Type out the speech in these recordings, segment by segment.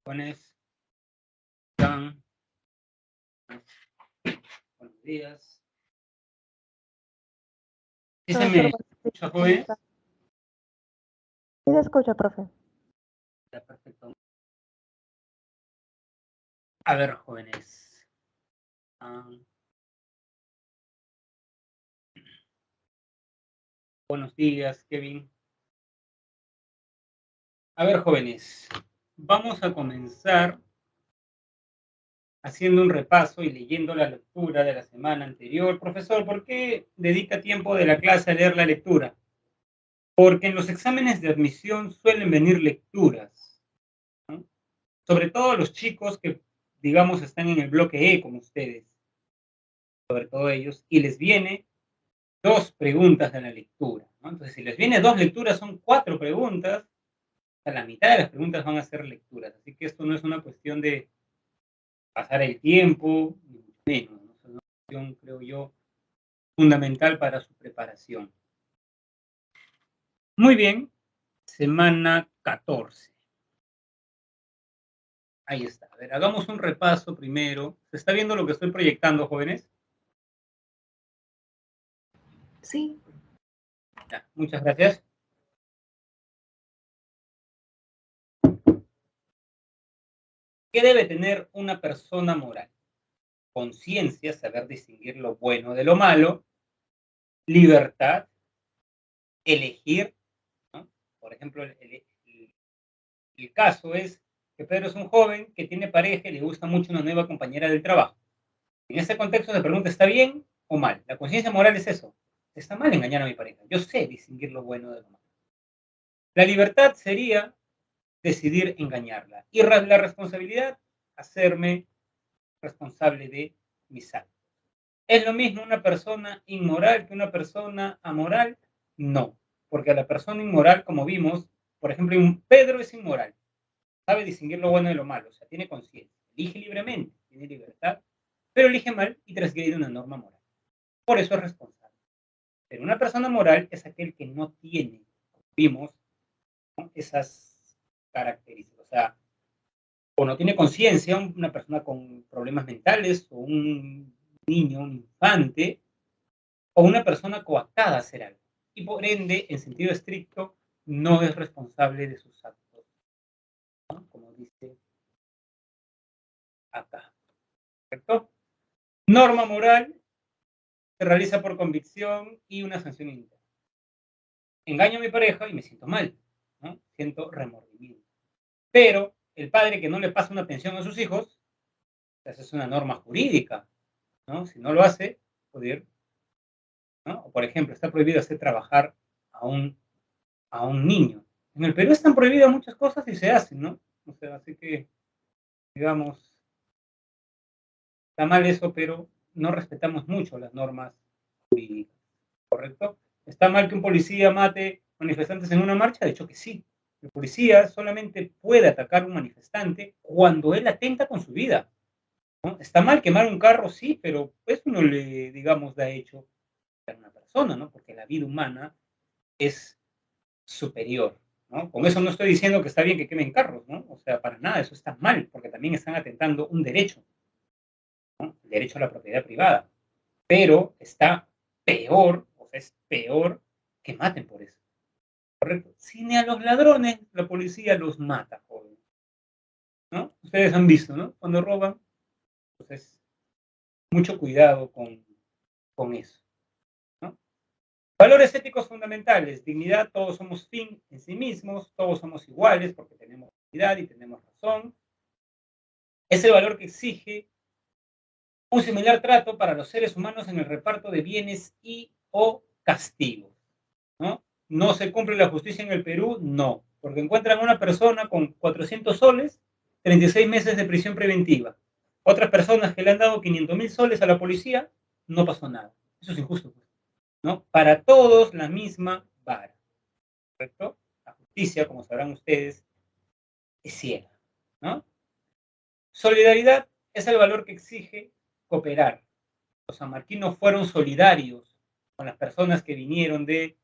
Jóvenes, están. Buenos días. ¿Sí se me escucha, jóvenes? Sí se escucha, profe. Ya, perfecto. A ver, jóvenes. Buenos días, Kevin. A ver, jóvenes, vamos a comenzar haciendo un repaso y leyendo la lectura de la semana anterior. Profesor, ¿por qué dedica tiempo de la clase a leer la lectura? Porque en los exámenes de admisión suelen venir lecturas, ¿no? Sobre todo los chicos que, digamos, están en el bloque E, como ustedes, sobre todo ellos, y les viene 2 preguntas de la lectura, ¿no? Entonces, si les viene 2 lecturas, son 4 preguntas, a la mitad de las preguntas van a ser lecturas. Así que esto no es una cuestión de pasar el tiempo, ni mucho menos, ¿no? Es una cuestión, creo yo, fundamental para su preparación. Muy bien, semana 14. Ahí está. A ver, hagamos un repaso primero. ¿Se está viendo lo que estoy proyectando, jóvenes? Sí. Ya, muchas gracias. ¿Qué debe tener una persona moral? Conciencia, saber distinguir lo bueno de lo malo, libertad, elegir, ¿no? Por ejemplo, el caso es que Pedro es un joven que tiene pareja y le gusta mucho una nueva compañera del trabajo. En ese contexto se pregunta, ¿está bien o mal? La conciencia moral es eso. Está mal engañar a mi pareja. Yo sé distinguir lo bueno de lo malo. La libertad sería decidir engañarla. Y la responsabilidad, hacerme responsable de mis actos. ¿Es lo mismo una persona inmoral que una persona amoral? No, porque a la persona inmoral, como vimos, por ejemplo, Pedro es inmoral, sabe distinguir lo bueno de lo malo, o sea, tiene conciencia, elige libremente, tiene libertad, pero elige mal y transgrede una norma moral. Por eso es responsable. Pero una persona moral es aquel que no tiene, como vimos, ¿no?, esas características, o sea, o no tiene conciencia, una persona con problemas mentales, o un niño, un infante, o una persona coactada a hacer algo. Y por ende, en sentido estricto, no es responsable de sus actos, ¿no?, como dice acá. ¿Correcto? Norma moral se realiza por convicción y una sanción interna. Engaño a mi pareja y me siento mal, ¿no? Siento remordimiento. Pero el padre que no le pasa una pensión a sus hijos, esa es una norma jurídica, ¿no? Si no lo hace, puede, ¿no? O por ejemplo, está prohibido hacer trabajar a un niño. En el Perú están prohibidas muchas cosas y se hacen, ¿no? O sea, así que, digamos, está mal eso, pero no respetamos mucho las normas jurídicas, ¿correcto? ¿Está mal que un policía mate manifestantes en una marcha? De hecho que sí. El policía solamente puede atacar a un manifestante cuando él atenta con su vida, ¿no? Está mal quemar un carro, sí, pero eso no le, digamos, da hecho a una persona, ¿no? Porque la vida humana es superior, ¿no? Con eso no estoy diciendo que está bien que quemen carros, ¿no? O sea, para nada, eso está mal, porque también están atentando un derecho, ¿no? El derecho a la propiedad privada. Pero está peor, o sea, es peor que maten por eso, ¿correcto? Si ni a los ladrones la policía los mata, joven, ¿no? Ustedes han visto, ¿no? Cuando roban, pues mucho cuidado con eso, ¿no? Valores éticos fundamentales, dignidad, todos somos fin en sí mismos, todos somos iguales porque tenemos dignidad y tenemos razón. Es el valor que exige un similar trato para los seres humanos en el reparto de bienes y o castigos, ¿no? ¿No se cumple la justicia en el Perú? No, porque encuentran a una persona con 400 soles, 36 meses de prisión preventiva. Otras personas que le han dado 500.000 soles a la policía, no pasó nada. Eso es injusto, ¿no? Para todos la misma vara, ¿correcto? La justicia, como sabrán ustedes, es ciega, ¿no? Solidaridad es el valor que exige cooperar. Los sanmarquinos fueron solidarios con las personas que vinieron de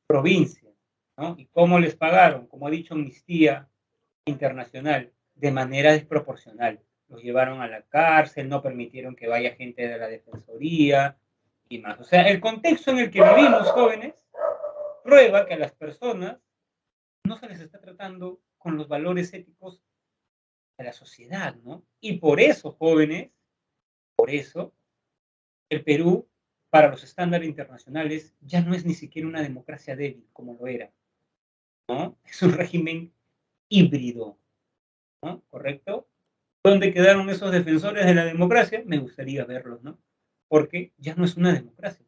provincia, ¿no? ¿Y cómo les pagaron? Como ha dicho Amnistía Internacional, de manera desproporcional. Los llevaron a la cárcel, no permitieron que vaya gente de la defensoría y más. O sea, el contexto en el que vivimos, jóvenes, prueba que a las personas no se les está tratando con los valores éticos de la sociedad, ¿no? Y por eso, jóvenes, por eso, el Perú, para los estándares internacionales, ya no es ni siquiera una democracia débil como lo era, ¿no? Es un régimen híbrido, ¿no? ¿Correcto? ¿Dónde quedaron esos defensores de la democracia? Me gustaría verlos, ¿no? Porque ya no es una democracia.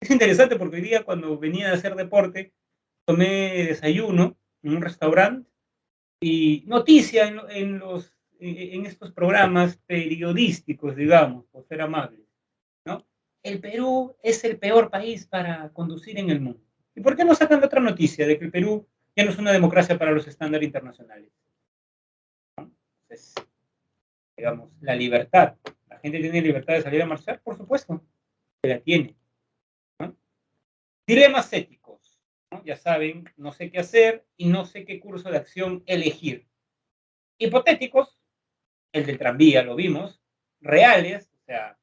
Es interesante porque hoy día cuando venía a hacer deporte, tomé desayuno en un restaurante y noticia en estos programas periodísticos, digamos, por ser amables, ¿no? El Perú es el peor país para conducir en el mundo. ¿Y por qué no sacan otra noticia de que el Perú ya no es una democracia para los estándares internacionales? ¿No? Entonces, digamos, la libertad. ¿La gente tiene libertad de salir a marchar? Por supuesto, que la tiene, ¿no? Dilemas éticos, ¿no? Ya saben, no sé qué hacer y no sé qué curso de acción elegir. Hipotéticos, el del tranvía, lo vimos. Reales, o sea,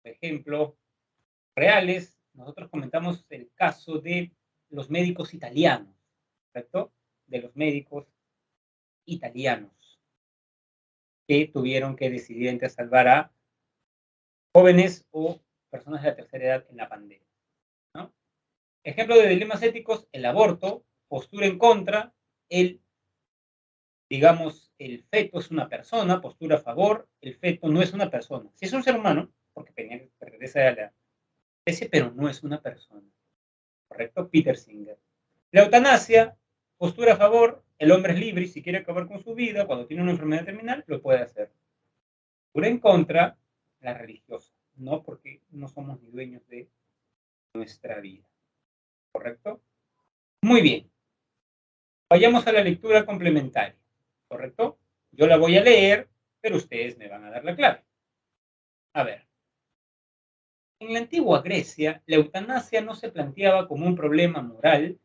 por ejemplo, reales, nosotros comentamos el caso de los médicos italianos, ¿correcto? De los médicos italianos que tuvieron que decidir entre salvar a jóvenes o personas de la tercera edad en la pandemia, ¿no? Ejemplo de dilemas éticos, el aborto, postura en contra, digamos, el feto es una persona, postura a favor, el feto no es una persona. Si es un ser humano, porque pertenece a la especie, pero no es una persona. ¿Correcto? Peter Singer. La eutanasia, postura a favor, el hombre es libre y si quiere acabar con su vida, cuando tiene una enfermedad terminal, lo puede hacer. Postura en contra, la religiosa, no porque no somos ni dueños de nuestra vida. ¿Correcto? Muy bien. Vayamos a la lectura complementaria. ¿Correcto? Yo la voy a leer, pero ustedes me van a dar la clave. A ver. En la antigua Grecia, la eutanasia no se planteaba como un problema moral,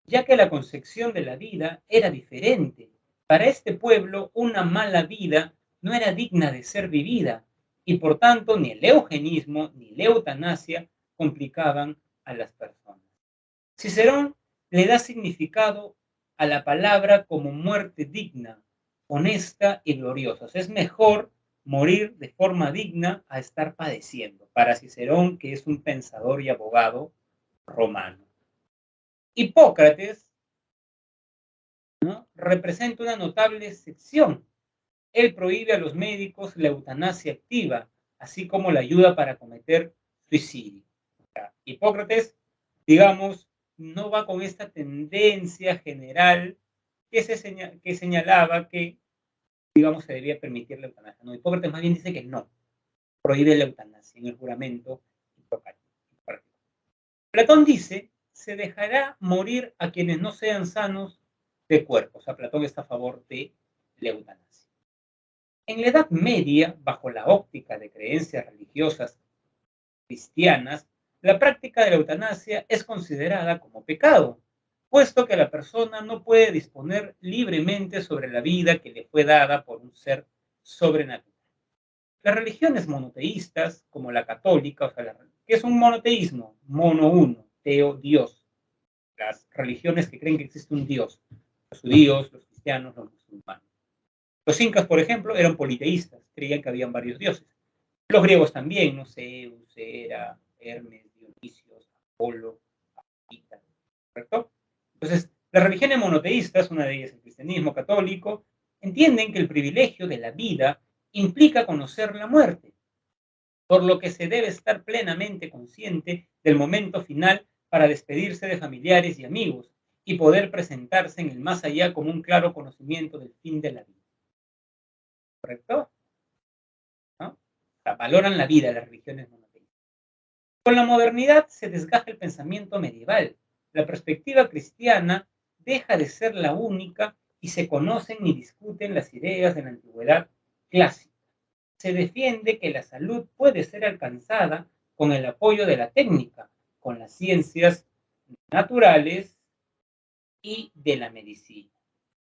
ya que la concepción de la vida era diferente. Para este pueblo, una mala vida no era digna de ser vivida, y por tanto ni el eugenismo ni la eutanasia complicaban a las personas. Cicerón le da significado a la palabra como muerte digna, honesta y gloriosa. O sea, es mejor morir de forma digna a estar padeciendo, para Cicerón, que es un pensador y abogado romano. Hipócrates, ¿no?, representa una notable excepción. Él prohíbe a los médicos la eutanasia activa, así como la ayuda para cometer suicidio. O sea, Hipócrates, digamos, no va con esta tendencia general que señalaba que, digamos, se debía permitir la eutanasia. No, Hipócrates más bien dice que no, prohíbe la eutanasia en el juramento hipocrático. Platón dice, se dejará morir a quienes no sean sanos de cuerpo. O sea, Platón está a favor de la eutanasia. En la Edad Media, bajo la óptica de creencias religiosas cristianas, la práctica de la eutanasia es considerada como pecado, puesto que la persona no puede disponer libremente sobre la vida que le fue dada por un ser sobrenatural. Las religiones monoteístas, como la católica, o sea, ¿qué es un monoteísmo? Mono uno, teo, Dios. Las religiones que creen que existe un Dios, los judíos, los cristianos, los musulmanes. Los incas, por ejemplo, eran politeístas, creían que habían varios dioses. Los griegos también, no sé, Hera, Hermes, Dionisio, Apolo, Afrodita, ¿correcto? Entonces, las religiones monoteístas, una de ellas el cristianismo católico, entienden que el privilegio de la vida implica conocer la muerte, por lo que se debe estar plenamente consciente del momento final para despedirse de familiares y amigos y poder presentarse en el más allá con un claro conocimiento del fin de la vida. ¿Correcto? ¿No? O sea, valoran la vida las religiones monoteístas. Con la modernidad se desgaja el pensamiento medieval. La perspectiva cristiana deja de ser la única y se conocen y discuten las ideas de la antigüedad clásica. Se defiende que la salud puede ser alcanzada con el apoyo de la técnica, con las ciencias naturales y de la medicina.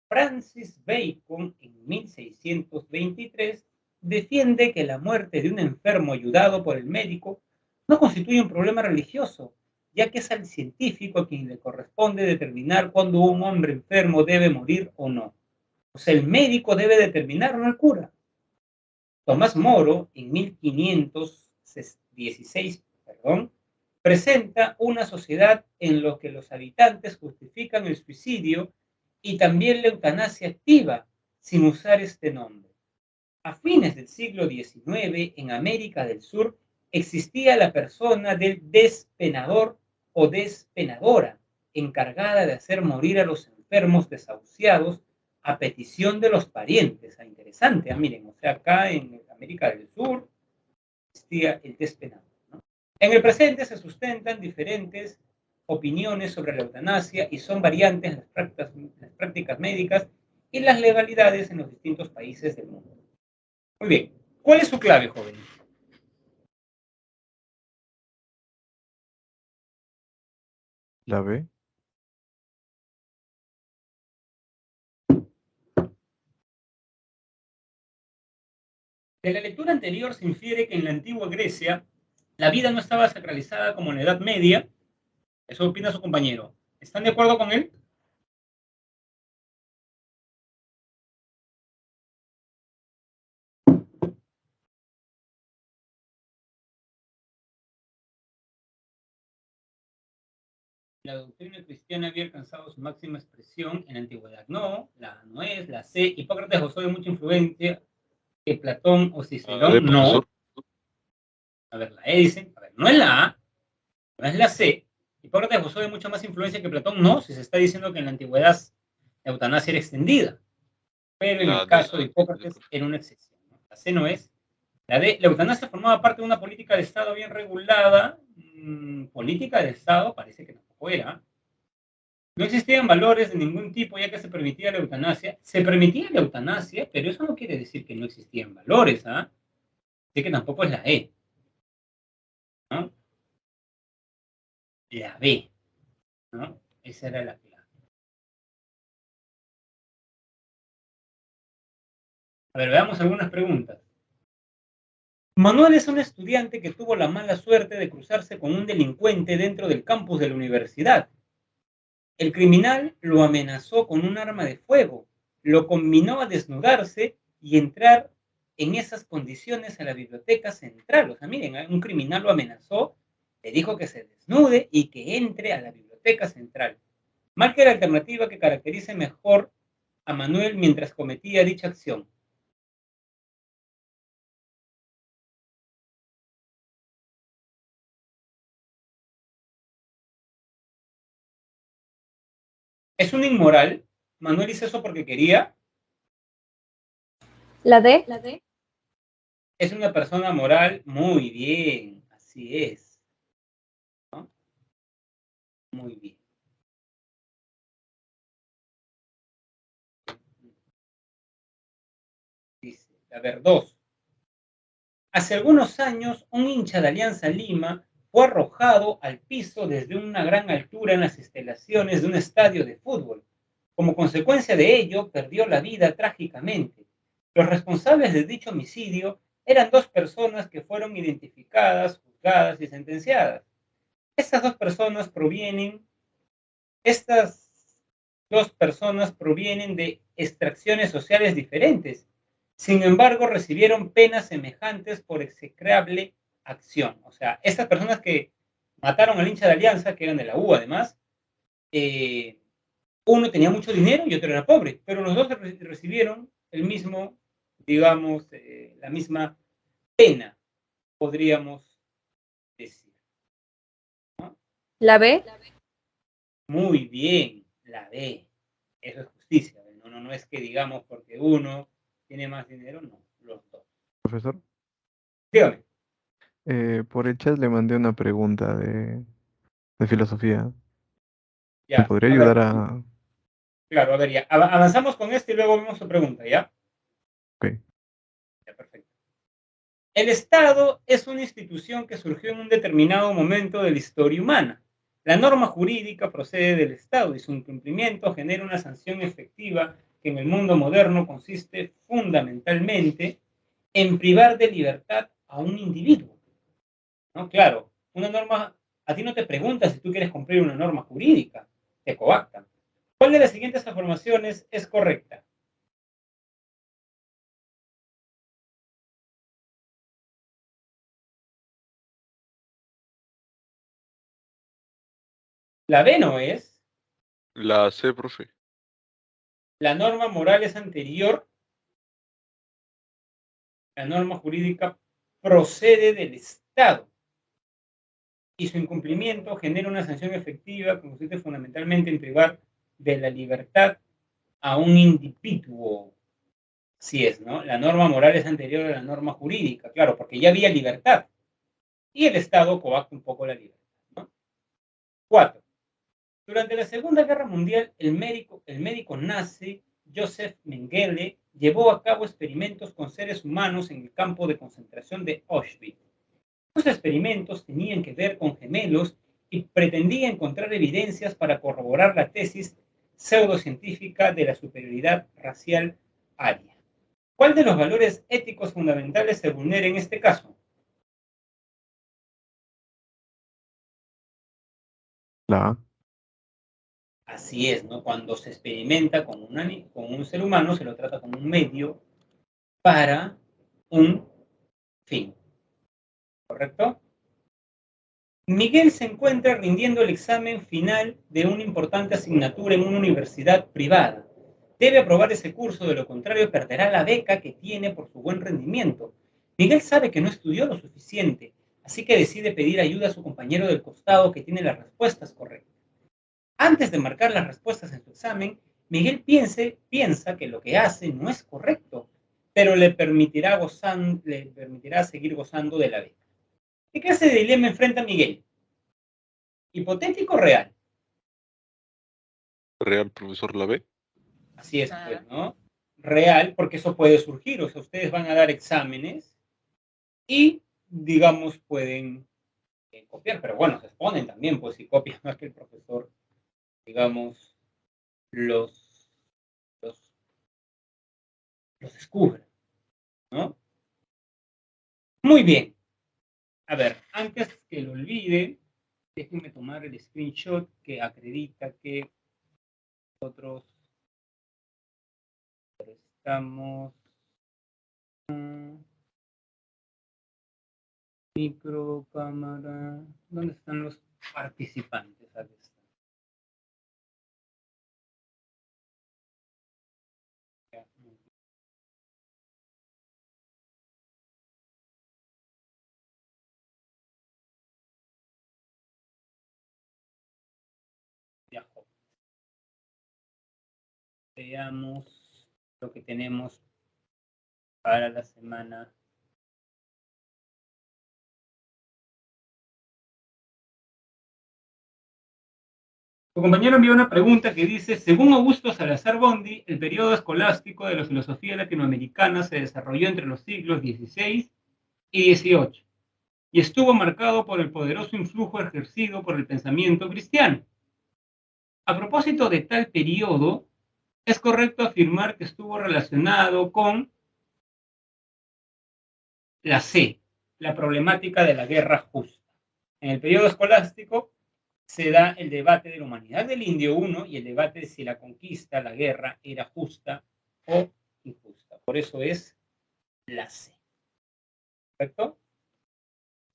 Francis Bacon, en 1623, defiende que la muerte de un enfermo ayudado por el médico no constituye un problema religioso, ya que es al científico a quien le corresponde determinar cuándo un hombre enfermo debe morir o no. O sea, el médico debe determinar, no el cura. Tomás Moro, en 1516, presenta una sociedad en la que los habitantes justifican el suicidio y también la eutanasia activa, sin usar este nombre. A fines del siglo XIX, en América del Sur, existía la persona del despenador o despenadora, encargada de hacer morir a los enfermos desahuciados a petición de los parientes. Interesante, miren, o sea, acá en América del Sur existía el despenador. En el presente se sustentan diferentes opiniones sobre la eutanasia y son variantes las prácticas médicas y las legalidades en los distintos países del mundo. Muy bien. ¿Cuál es su clave, joven? La B. De la lectura anterior se infiere que en la antigua Grecia la vida no estaba sacralizada como en la Edad Media. Eso opina su compañero. ¿Están de acuerdo con él? La doctrina cristiana había alcanzado su máxima expresión en la antigüedad. No, la A no es, la C. Hipócrates gozó de mucha influencia que Platón o Cicerón. No. A ver, la E dicen, a ver, no es la A, no es la C. Hipócrates gozó de mucha más influencia que Platón. No, si se está diciendo que en la antigüedad la eutanasia era extendida. Pero en el caso de Hipócrates era una excepción, ¿no? La C no es. La D, la eutanasia formaba parte de una política de Estado bien regulada. Política de Estado parece que tampoco era. No existían valores de ningún tipo ya que se permitía la eutanasia. Se permitía la eutanasia, pero eso no quiere decir que no existían valores, ¿ah? Así que tampoco es la E, ¿no? La B, ¿no? Esa era la clave. A ver, veamos algunas preguntas. Manuel es un estudiante que tuvo la mala suerte de cruzarse con un delincuente dentro del campus de la universidad. El criminal lo amenazó con un arma de fuego, lo combinó a desnudarse y entrar en esas condiciones a la biblioteca central. O sea, miren, un criminal lo amenazó, le dijo que se desnude y que entre a la biblioteca central. Marque la alternativa que caracterice mejor a Manuel mientras cometía dicha acción. ¿Es un inmoral? ¿Manuel hizo eso porque quería? La D. Es una persona moral. Muy bien, así es, ¿no? Muy bien. Dice, a ver, 2. Hace algunos años, un hincha de Alianza Lima fue arrojado al piso desde una gran altura en las instalaciones de un estadio de fútbol. Como consecuencia de ello, perdió la vida trágicamente. Los responsables de dicho homicidio eran 2 personas que fueron identificadas, juzgadas y sentenciadas. Estas dos personas provienen de extracciones sociales diferentes. Sin embargo, recibieron penas semejantes por execrable acción. O sea, estas personas que mataron al hincha de Alianza, que eran de la U además, uno tenía mucho dinero y otro era pobre, pero los dos recibieron el mismo, digamos, la misma pena, podríamos decir, ¿no? La B. Muy bien, la B. Eso es justicia. No es que digamos porque uno tiene más dinero, no, los dos. Profesor, Dígame. por el chat le mandé una pregunta de filosofía. ¿Me Ya, podría a ayudar ver. a...? Claro, a ver, ya. Avanzamos con esto y luego vemos su pregunta, ¿ya? Ok. Ya, perfecto. El Estado es una institución que surgió en un determinado momento de la historia humana. La norma jurídica procede del Estado y su incumplimiento genera una sanción efectiva que en el mundo moderno consiste fundamentalmente en privar de libertad a un individuo, ¿no? Claro, una norma, a ti no te pregunta si tú quieres cumplir una norma jurídica, te coactan. ¿Cuál de las siguientes afirmaciones es correcta? La B no es. La C, profe. La norma moral es anterior. La norma jurídica procede del Estado y su incumplimiento genera una sanción efectiva que consiste fundamentalmente en privar de la libertad a un individuo. Así es, ¿no? La norma moral es anterior a la norma jurídica, claro, porque ya había libertad y el Estado coacta un poco la libertad, ¿no? 4. Durante la Segunda Guerra Mundial, el médico nazi Joseph Mengele llevó a cabo experimentos con seres humanos en el campo de concentración de Auschwitz. Los experimentos tenían que ver con gemelos y pretendía encontrar evidencias para corroborar la tesis pseudocientífica de la superioridad racial aria. ¿Cuál de los valores éticos fundamentales se vulnera en este caso? La A. Así es, ¿no? Cuando se experimenta con un ser humano, se lo trata como un medio para un fin, ¿correcto? Miguel se encuentra rindiendo el examen final de una importante asignatura en una universidad privada. Debe aprobar ese curso, de lo contrario perderá la beca que tiene por su buen rendimiento. Miguel sabe que no estudió lo suficiente, así que decide pedir ayuda a su compañero del costado que tiene las respuestas correctas. Antes de marcar las respuestas en su examen, Miguel piensa que lo que hace no es correcto, pero le permitirá seguir gozando de la beca. ¿Qué clase de dilema enfrenta Miguel? ¿Hipotético o real? Real, profesor, la B. Así es, pues, ¿no? Real, porque eso puede surgir. O sea, ustedes van a dar exámenes y, digamos, pueden copiar. Pero bueno, se exponen también, pues, si copian más que el profesor, digamos, los, los, los descubre, ¿no? Muy bien. A ver, antes que lo olvide, déjenme tomar el screenshot que acredita que nosotros estamos... Micro, cámara. ¿Dónde están los participantes? Aquí están. Ya, muy bien. Ya, joven. Veamos lo que tenemos para la semana. Tu compañero envió una pregunta que dice: según Augusto Salazar Bondi, el periodo escolástico de la filosofía latinoamericana se desarrolló entre los siglos XVI y XVIII y estuvo marcado por el poderoso influjo ejercido por el pensamiento cristiano. A propósito de tal periodo, es correcto afirmar que estuvo relacionado con la C, la problemática de la guerra justa. En el periodo escolástico se da el debate de la humanidad del indio 1 y el debate de si la conquista, la guerra, era justa o injusta. Por eso es la C. ¿Correcto?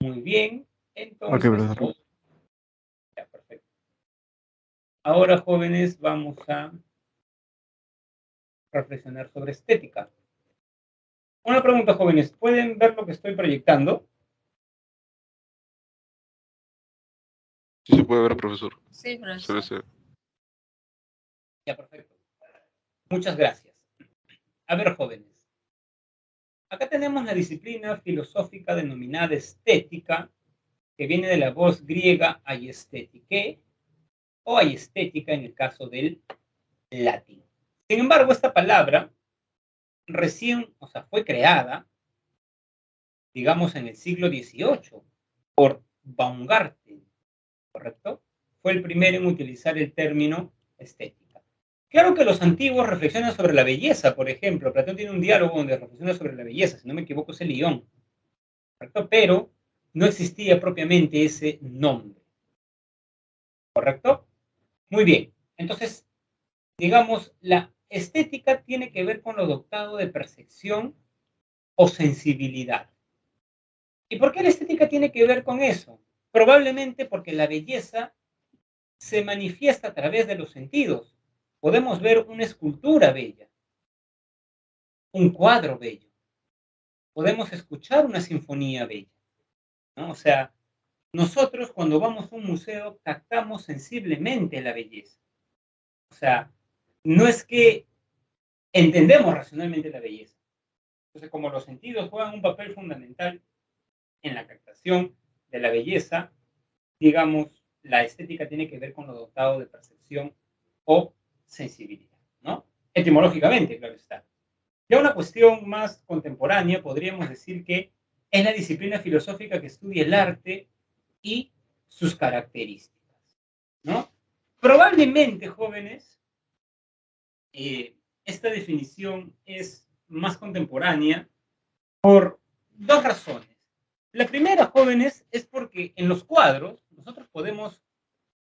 Muy bien. Ok, Entonces, profesor. ya, perfecto. Ahora, jóvenes, vamos a reflexionar sobre estética. Una pregunta, jóvenes. ¿Pueden ver lo que estoy proyectando? Sí se puede ver, profesor. Sí, Se ve, profesor. se ve. Ya, perfecto. Muchas gracias. A ver, jóvenes. Acá tenemos la disciplina filosófica denominada estética, que viene de la voz griega aiestetike o aiestética en el caso del latín. Sin embargo, esta palabra recién, o sea, fue creada, digamos, en el siglo XVIII por Baumgarten, ¿correcto? Fue el primero en utilizar el término estética. Claro que los antiguos reflexionan sobre la belleza, por ejemplo. Platón tiene un diálogo donde reflexiona sobre la belleza, si no me equivoco es el Lión, ¿correcto? Pero no existía propiamente ese nombre, ¿correcto? Muy bien. Entonces, digamos, la estética tiene que ver con lo dotado de percepción o sensibilidad. ¿Y por qué la estética tiene que ver con eso? Probablemente porque la belleza se manifiesta a través de los sentidos. Podemos ver una escultura bella, un cuadro bello, podemos escuchar una sinfonía bella, ¿no? O sea, nosotros cuando vamos a un museo captamos sensiblemente la belleza. O sea, no es que entendemos racionalmente la belleza. Entonces, como los sentidos juegan un papel fundamental en la captación de la belleza, digamos, la estética tiene que ver con lo dotado de percepción o sensibilidad, ¿no? Etimológicamente, claro está. Ya una cuestión más contemporánea, podríamos decir que es la disciplina filosófica que estudia el arte y sus características, ¿no? Probablemente, jóvenes, esta definición es más contemporánea por dos razones. La primera, jóvenes, es porque en los cuadros nosotros podemos,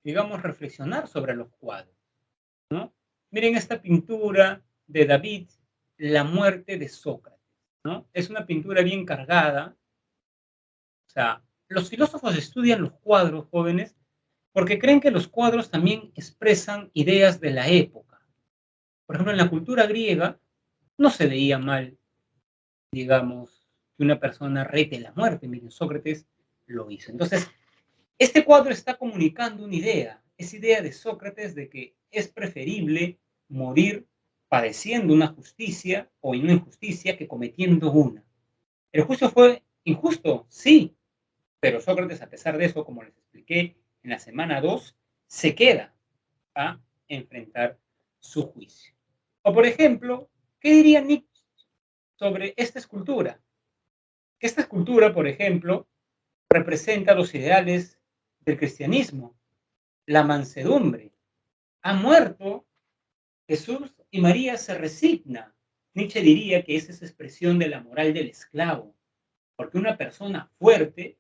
digamos, reflexionar sobre los cuadros, ¿no? Miren esta pintura de David, La muerte de Sócrates, ¿no? Es una pintura bien cargada. O sea, los filósofos estudian los cuadros, jóvenes, porque creen que los cuadros también expresan ideas de la época. Por ejemplo, en la cultura griega no se veía mal, digamos, que una persona rete la muerte. Miren, Sócrates lo hizo. Entonces, este cuadro está comunicando una idea, esa idea de Sócrates de que es preferible morir padeciendo una justicia o una injusticia que cometiendo una. ¿El juicio fue injusto? Sí, pero Sócrates, a pesar de eso, como les expliqué en la semana 2, se queda a enfrentar su juicio. O por ejemplo, ¿qué diría Nietzsche sobre esta escultura? Que esta escultura, por ejemplo, representa los ideales del cristianismo, la mansedumbre. Ha muerto Jesús y María se resigna. Nietzsche diría que esa es expresión de la moral del esclavo, porque una persona fuerte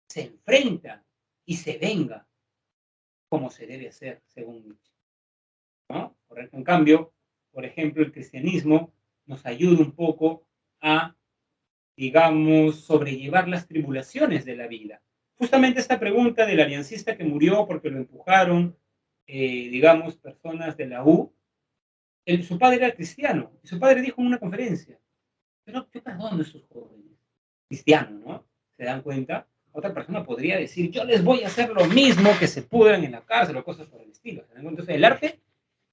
se enfrenta y se venga como se debe hacer, según Nietzsche, ¿no? Correcto. En cambio, por ejemplo, el cristianismo nos ayuda un poco a, digamos, sobrellevar las tribulaciones de la vida. Justamente esta pregunta del aliancista que murió porque lo empujaron, digamos, personas de la U, su padre era cristiano, y su padre dijo en una conferencia, pero yo perdono a esos jóvenes, cristianos, ¿no? ¿Se dan cuenta? Otra persona podría decir, yo les voy a hacer lo mismo, que se pudran en la cárcel o cosas por el estilo. ¿Se dan cuenta? Entonces, el arte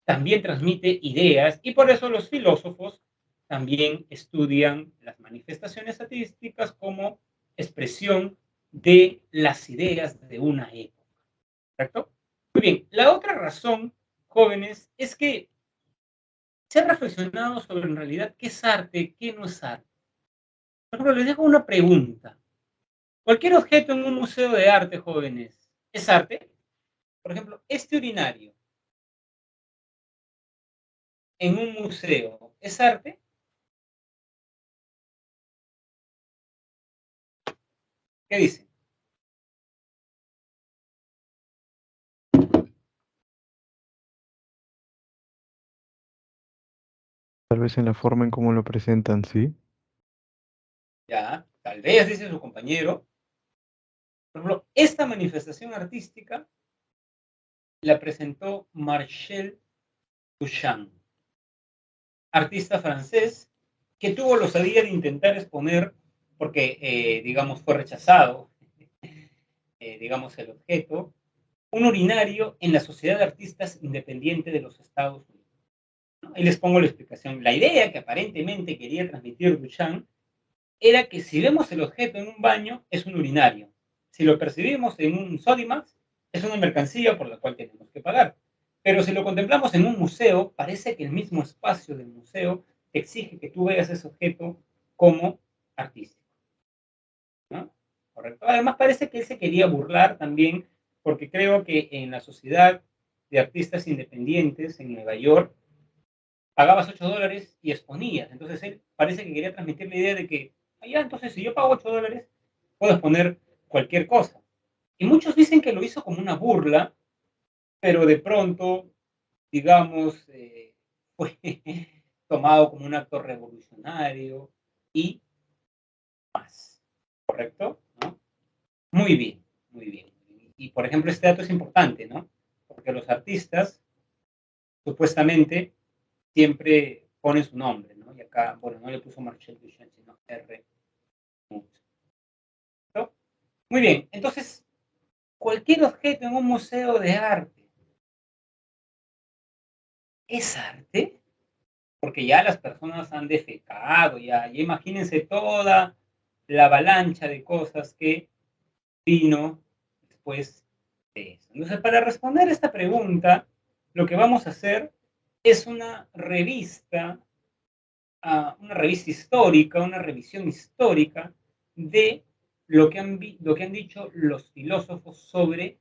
también transmite ideas y por eso los filósofos también estudian las manifestaciones artísticas como expresión de las ideas de una época. ¿Correcto? Muy bien. La otra razón, jóvenes, es que se ha reflexionado sobre en realidad qué es arte, qué no es arte. Por ejemplo, les dejo una pregunta. Cualquier objeto en un museo de arte, jóvenes, ¿es arte? Por ejemplo, este urinario en un museo, ¿es arte? ¿Qué dicen? Tal vez en la forma en cómo lo presentan, sí. Ya, tal vez, dice su compañero. Por ejemplo, esta manifestación artística la presentó Marcel Duchamp, artista francés que tuvo la osadía de intentar exponer, porque, digamos, fue rechazado, digamos, el objeto, un urinario en la Sociedad de Artistas Independiente de los Estados Unidos, ¿no? Ahí les pongo la explicación. La idea que aparentemente quería transmitir Duchamp era que si vemos el objeto en un baño, es un urinario. Si lo percibimos en un Sodimac, es una mercancía por la cual tenemos que pagar. Pero si lo contemplamos en un museo, parece que el mismo espacio del museo exige que tú veas ese objeto como artístico, ¿no? ¿Correcto? Además, parece que él se quería burlar también, porque creo que en la Sociedad de Artistas Independientes en Nueva York pagabas $8 y exponías. Entonces él parece que quería transmitir la idea de que, ya, entonces si yo pago $8, puedo exponer cualquier cosa. Y muchos dicen que lo hizo como una burla, pero de pronto, digamos, fue tomado como un acto revolucionario y más. ¿Correcto? ¿No? Muy bien, muy bien. Y por ejemplo, este dato es importante, ¿no? Porque los artistas, supuestamente, siempre ponen su nombre, ¿no? Y acá, bueno, no le puso Marcel Duchamp, sino R. ¿No? Muy bien, entonces, cualquier objeto en un museo de arte es arte, porque ya las personas han defecado, ya imagínense toda la avalancha de cosas que vino después de eso. Entonces, para responder esta pregunta, lo que vamos a hacer es una revista histórica, una revisión histórica de lo que han dicho los filósofos sobre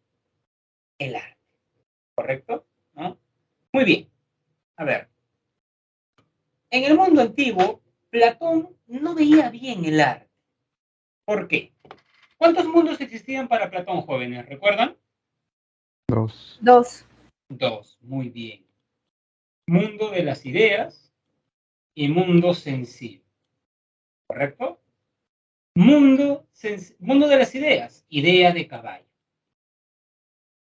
el arte, ¿correcto? ¿No? Muy bien, a ver, en el mundo antiguo, Platón no veía bien el arte. ¿Por qué? ¿Cuántos mundos existían para Platón, jóvenes? ¿Recuerdan? 2. 2. Dos, muy bien. Mundo de las ideas y mundo sensible, ¿correcto? Mundo de las ideas, idea de caballo.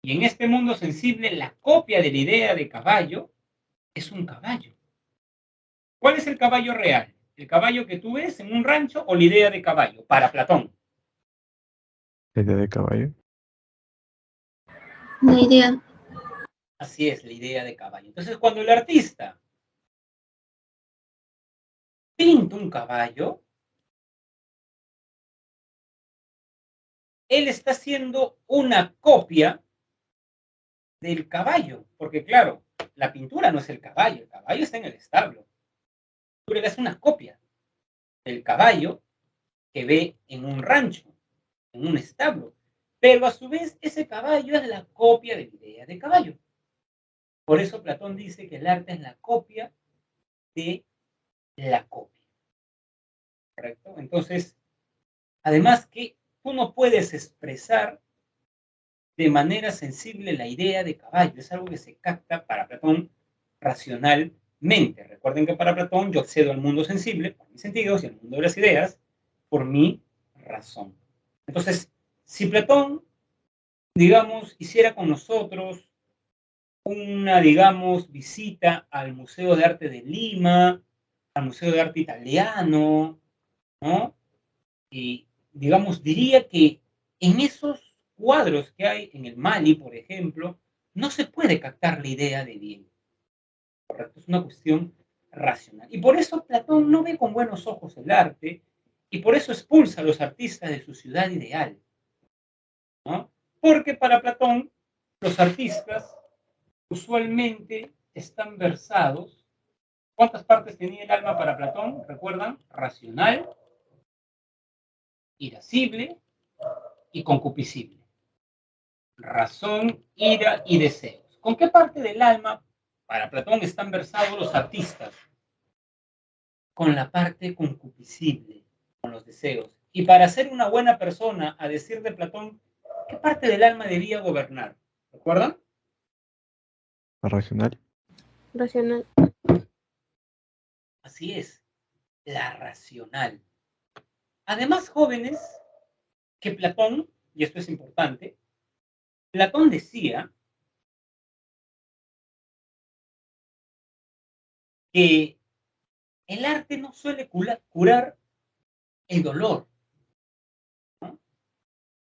Y en este mundo sensible, la copia de la idea de caballo es un caballo. ¿Cuál es el caballo real? ¿El caballo que tú ves en un rancho o la idea de caballo? Para Platón. ¿La idea de caballo? La idea. Así es, la idea de caballo. Entonces, cuando el artista pinta un caballo, él está haciendo una copia del caballo, porque claro, la pintura no es el caballo está en el establo. Tú le das una copia del caballo que ve en un rancho, en un establo, pero a su vez ese caballo es la copia de la idea de caballo. Por eso Platón dice que el arte es la copia de la copia, ¿correcto? Entonces, además que tú no puedes expresar de manera sensible la idea de caballo, es algo que se capta para Platón racionalmente. Recuerden que para Platón yo accedo al mundo sensible por mis sentidos y al mundo de las ideas por mi razón. Entonces, si Platón, digamos, hiciera con nosotros una, digamos, visita al Museo de Arte de Lima, al Museo de Arte Italiano, ¿no? Y, digamos, diría que en esos cuadros que hay en el Mali, por ejemplo, no se puede captar la idea de bien. ¿Correcto? Es una cuestión racional. Y por eso Platón no ve con buenos ojos el arte y por eso expulsa a los artistas de su ciudad ideal, ¿no? Porque para Platón los artistas usualmente están versados. ¿Cuántas partes tenía el alma para Platón? ¿Recuerdan? Racional, irascible y concupiscible. Razón, ira y deseos. ¿Con qué parte del alma para Platón están versados los artistas? Con la parte concupiscible, con los deseos. Y para ser una buena persona, a decir de Platón, ¿qué parte del alma debía gobernar? ¿Recuerdan? ¿La racional? Racional. Así es, la racional. Además, jóvenes, que Platón, y esto es importante, Platón decía que el arte no suele curar el dolor, ¿no?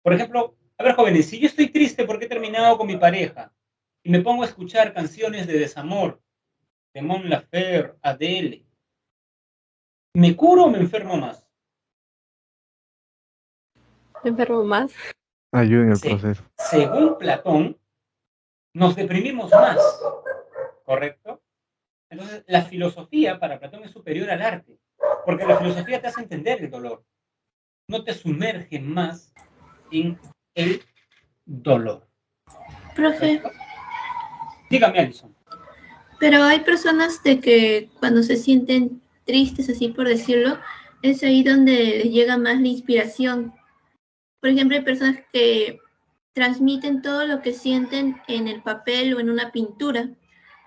Por ejemplo, a ver, jóvenes, si yo estoy triste porque he terminado con mi pareja y me pongo a escuchar canciones de desamor, de Mon Laferte, Adele, ¿me curo o me enfermo más? Me enfermo más. Ayuda en el Sí. proceso. Según Platón, nos deprimimos más, ¿correcto? Entonces, la filosofía para Platón es superior al arte, porque la filosofía te hace entender el dolor, no te sumerge más en el dolor. Profe, ¿Correcto? Dígame, Alison. Pero hay personas de que cuando se sienten tristes, así por decirlo, es ahí donde les llega más la inspiración. Por ejemplo, hay personas que transmiten todo lo que sienten en el papel o en una pintura.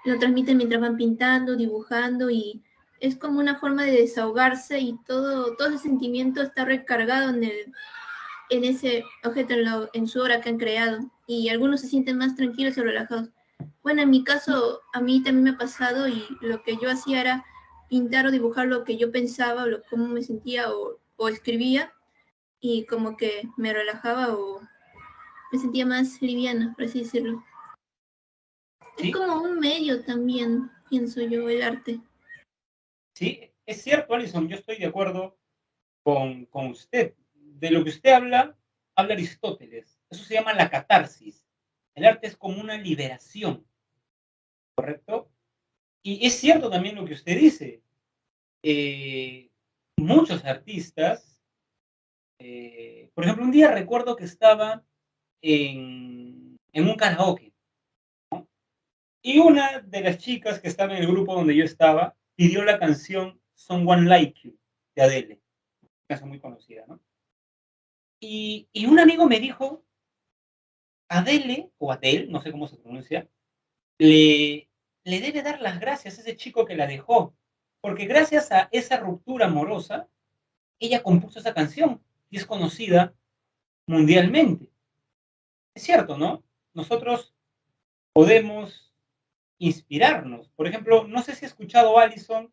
Lo transmiten mientras van pintando, dibujando, y es como una forma de desahogarse, y todo ese sentimiento está recargado en ese objeto, en su obra que han creado. Y algunos se sienten más tranquilos y relajados. Bueno, en mi caso, a mí también me ha pasado, y lo que yo hacía era pintar o dibujar lo que yo pensaba, o cómo me sentía, o escribía, y como que me relajaba o me sentía más liviana, por así decirlo. ¿Sí? Es como un medio también, pienso yo, el arte. Sí, es cierto, Alison, yo estoy de acuerdo con usted. De lo que usted habla Aristóteles. Eso se llama la catarsis. El arte es como una liberación, ¿correcto? Y es cierto también lo que usted dice. Muchos artistas, por ejemplo, un día recuerdo que estaba en un karaoke, ¿no? Y una de las chicas que estaba en el grupo donde yo estaba pidió la canción Someone Like You de Adele, una canción muy conocida, ¿no? Y un amigo me dijo, Adele, o Adele, no sé cómo se pronuncia, le debe dar las gracias a ese chico que la dejó, porque gracias a esa ruptura amorosa, ella compuso esa canción y es conocida mundialmente. Es cierto, ¿no? Nosotros podemos inspirarnos. Por ejemplo, no sé si ha escuchado Alison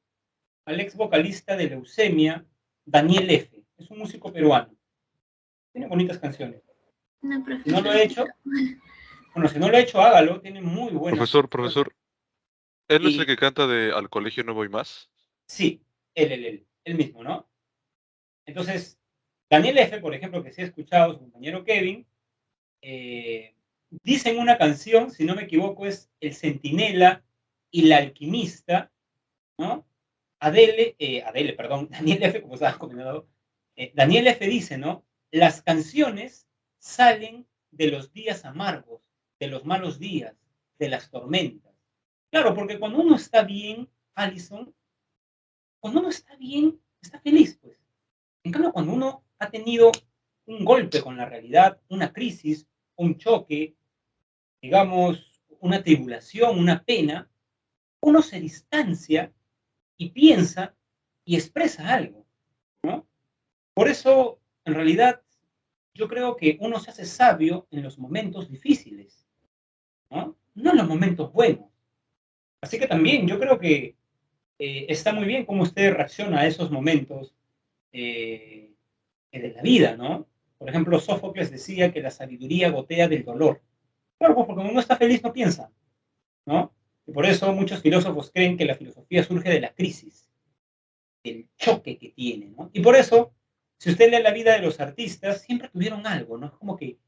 al ex vocalista de Leucemia, Daniel F. Es un músico peruano. Tiene bonitas canciones. No, Si no lo he hecho, bueno, si no lo he hecho, hágalo. Tiene muy buenas. Profesor, ¿él no es el Y que canta de Al colegio no voy más? sí, él mismo, ¿no? Entonces, Daniel F., por ejemplo, que sí he escuchado, su compañero Kevin, dice en una canción, si no me equivoco, es El Centinela y La Alquimista, ¿no? Adele, perdón, Daniel F., como estaba comentando, Daniel F. dice, ¿no? Las canciones salen de los días amargos, de los malos días, de las tormentas. Claro, porque cuando uno está bien, Alison, cuando uno está bien, está feliz, pues. En cambio, cuando uno ha tenido un golpe con la realidad, una crisis, un choque, digamos, una tribulación, una pena, uno se distancia y piensa y expresa algo, ¿no? Por eso, en realidad, yo creo que uno se hace sabio en los momentos difíciles, ¿no? No en los momentos buenos. Así que también yo creo que está muy bien cómo usted reacciona a esos momentos eh, de la vida, ¿no? Por ejemplo, Sófocles decía que la sabiduría gotea del dolor. Claro, pues porque cuando uno está feliz no piensa, ¿no? Y por eso muchos filósofos creen que la filosofía surge de la crisis, del choque que tiene, ¿no? Y por eso, si usted lee la vida de los artistas, siempre tuvieron algo, ¿no? Es como que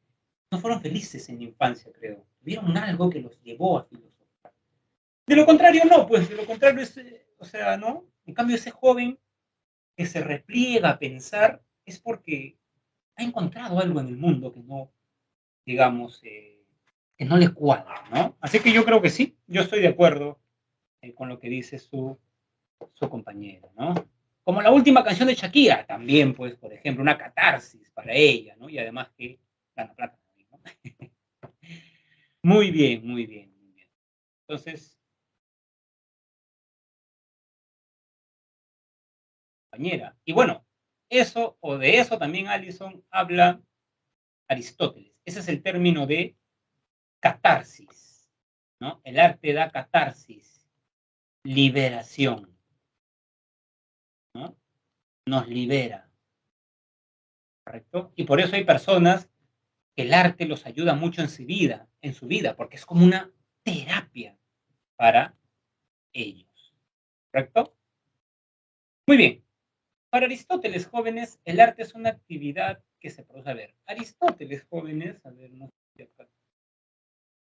no fueron felices en la infancia, creo. Tuvieron algo que los llevó a filosofar. De lo contrario, no, pues de lo contrario es, o sea, ¿no? En cambio, ese joven que se repliega a pensar es porque ha encontrado algo en el mundo que no, digamos, que no le cuadra, ¿no? Así que yo creo que sí, yo estoy de acuerdo con lo que dice su compañero, ¿no? Como la última canción de Shakira, también, pues, por ejemplo, una catarsis para ella, ¿no? Y además que gana plata, ¿no? Muy bien, muy bien, muy bien. Entonces, compañera, y bueno, eso, o de eso también Alison habla Aristóteles. Ese es el término de catarsis, ¿no? El arte da catarsis, liberación, ¿no? Nos libera, ¿correcto? Y por eso hay personas que el arte los ayuda mucho en su vida, porque es como una terapia para ellos, ¿correcto? Muy bien. Para Aristóteles, jóvenes, el arte es una actividad que se produce. A ver, Aristóteles, jóvenes, a ver, no sé si acá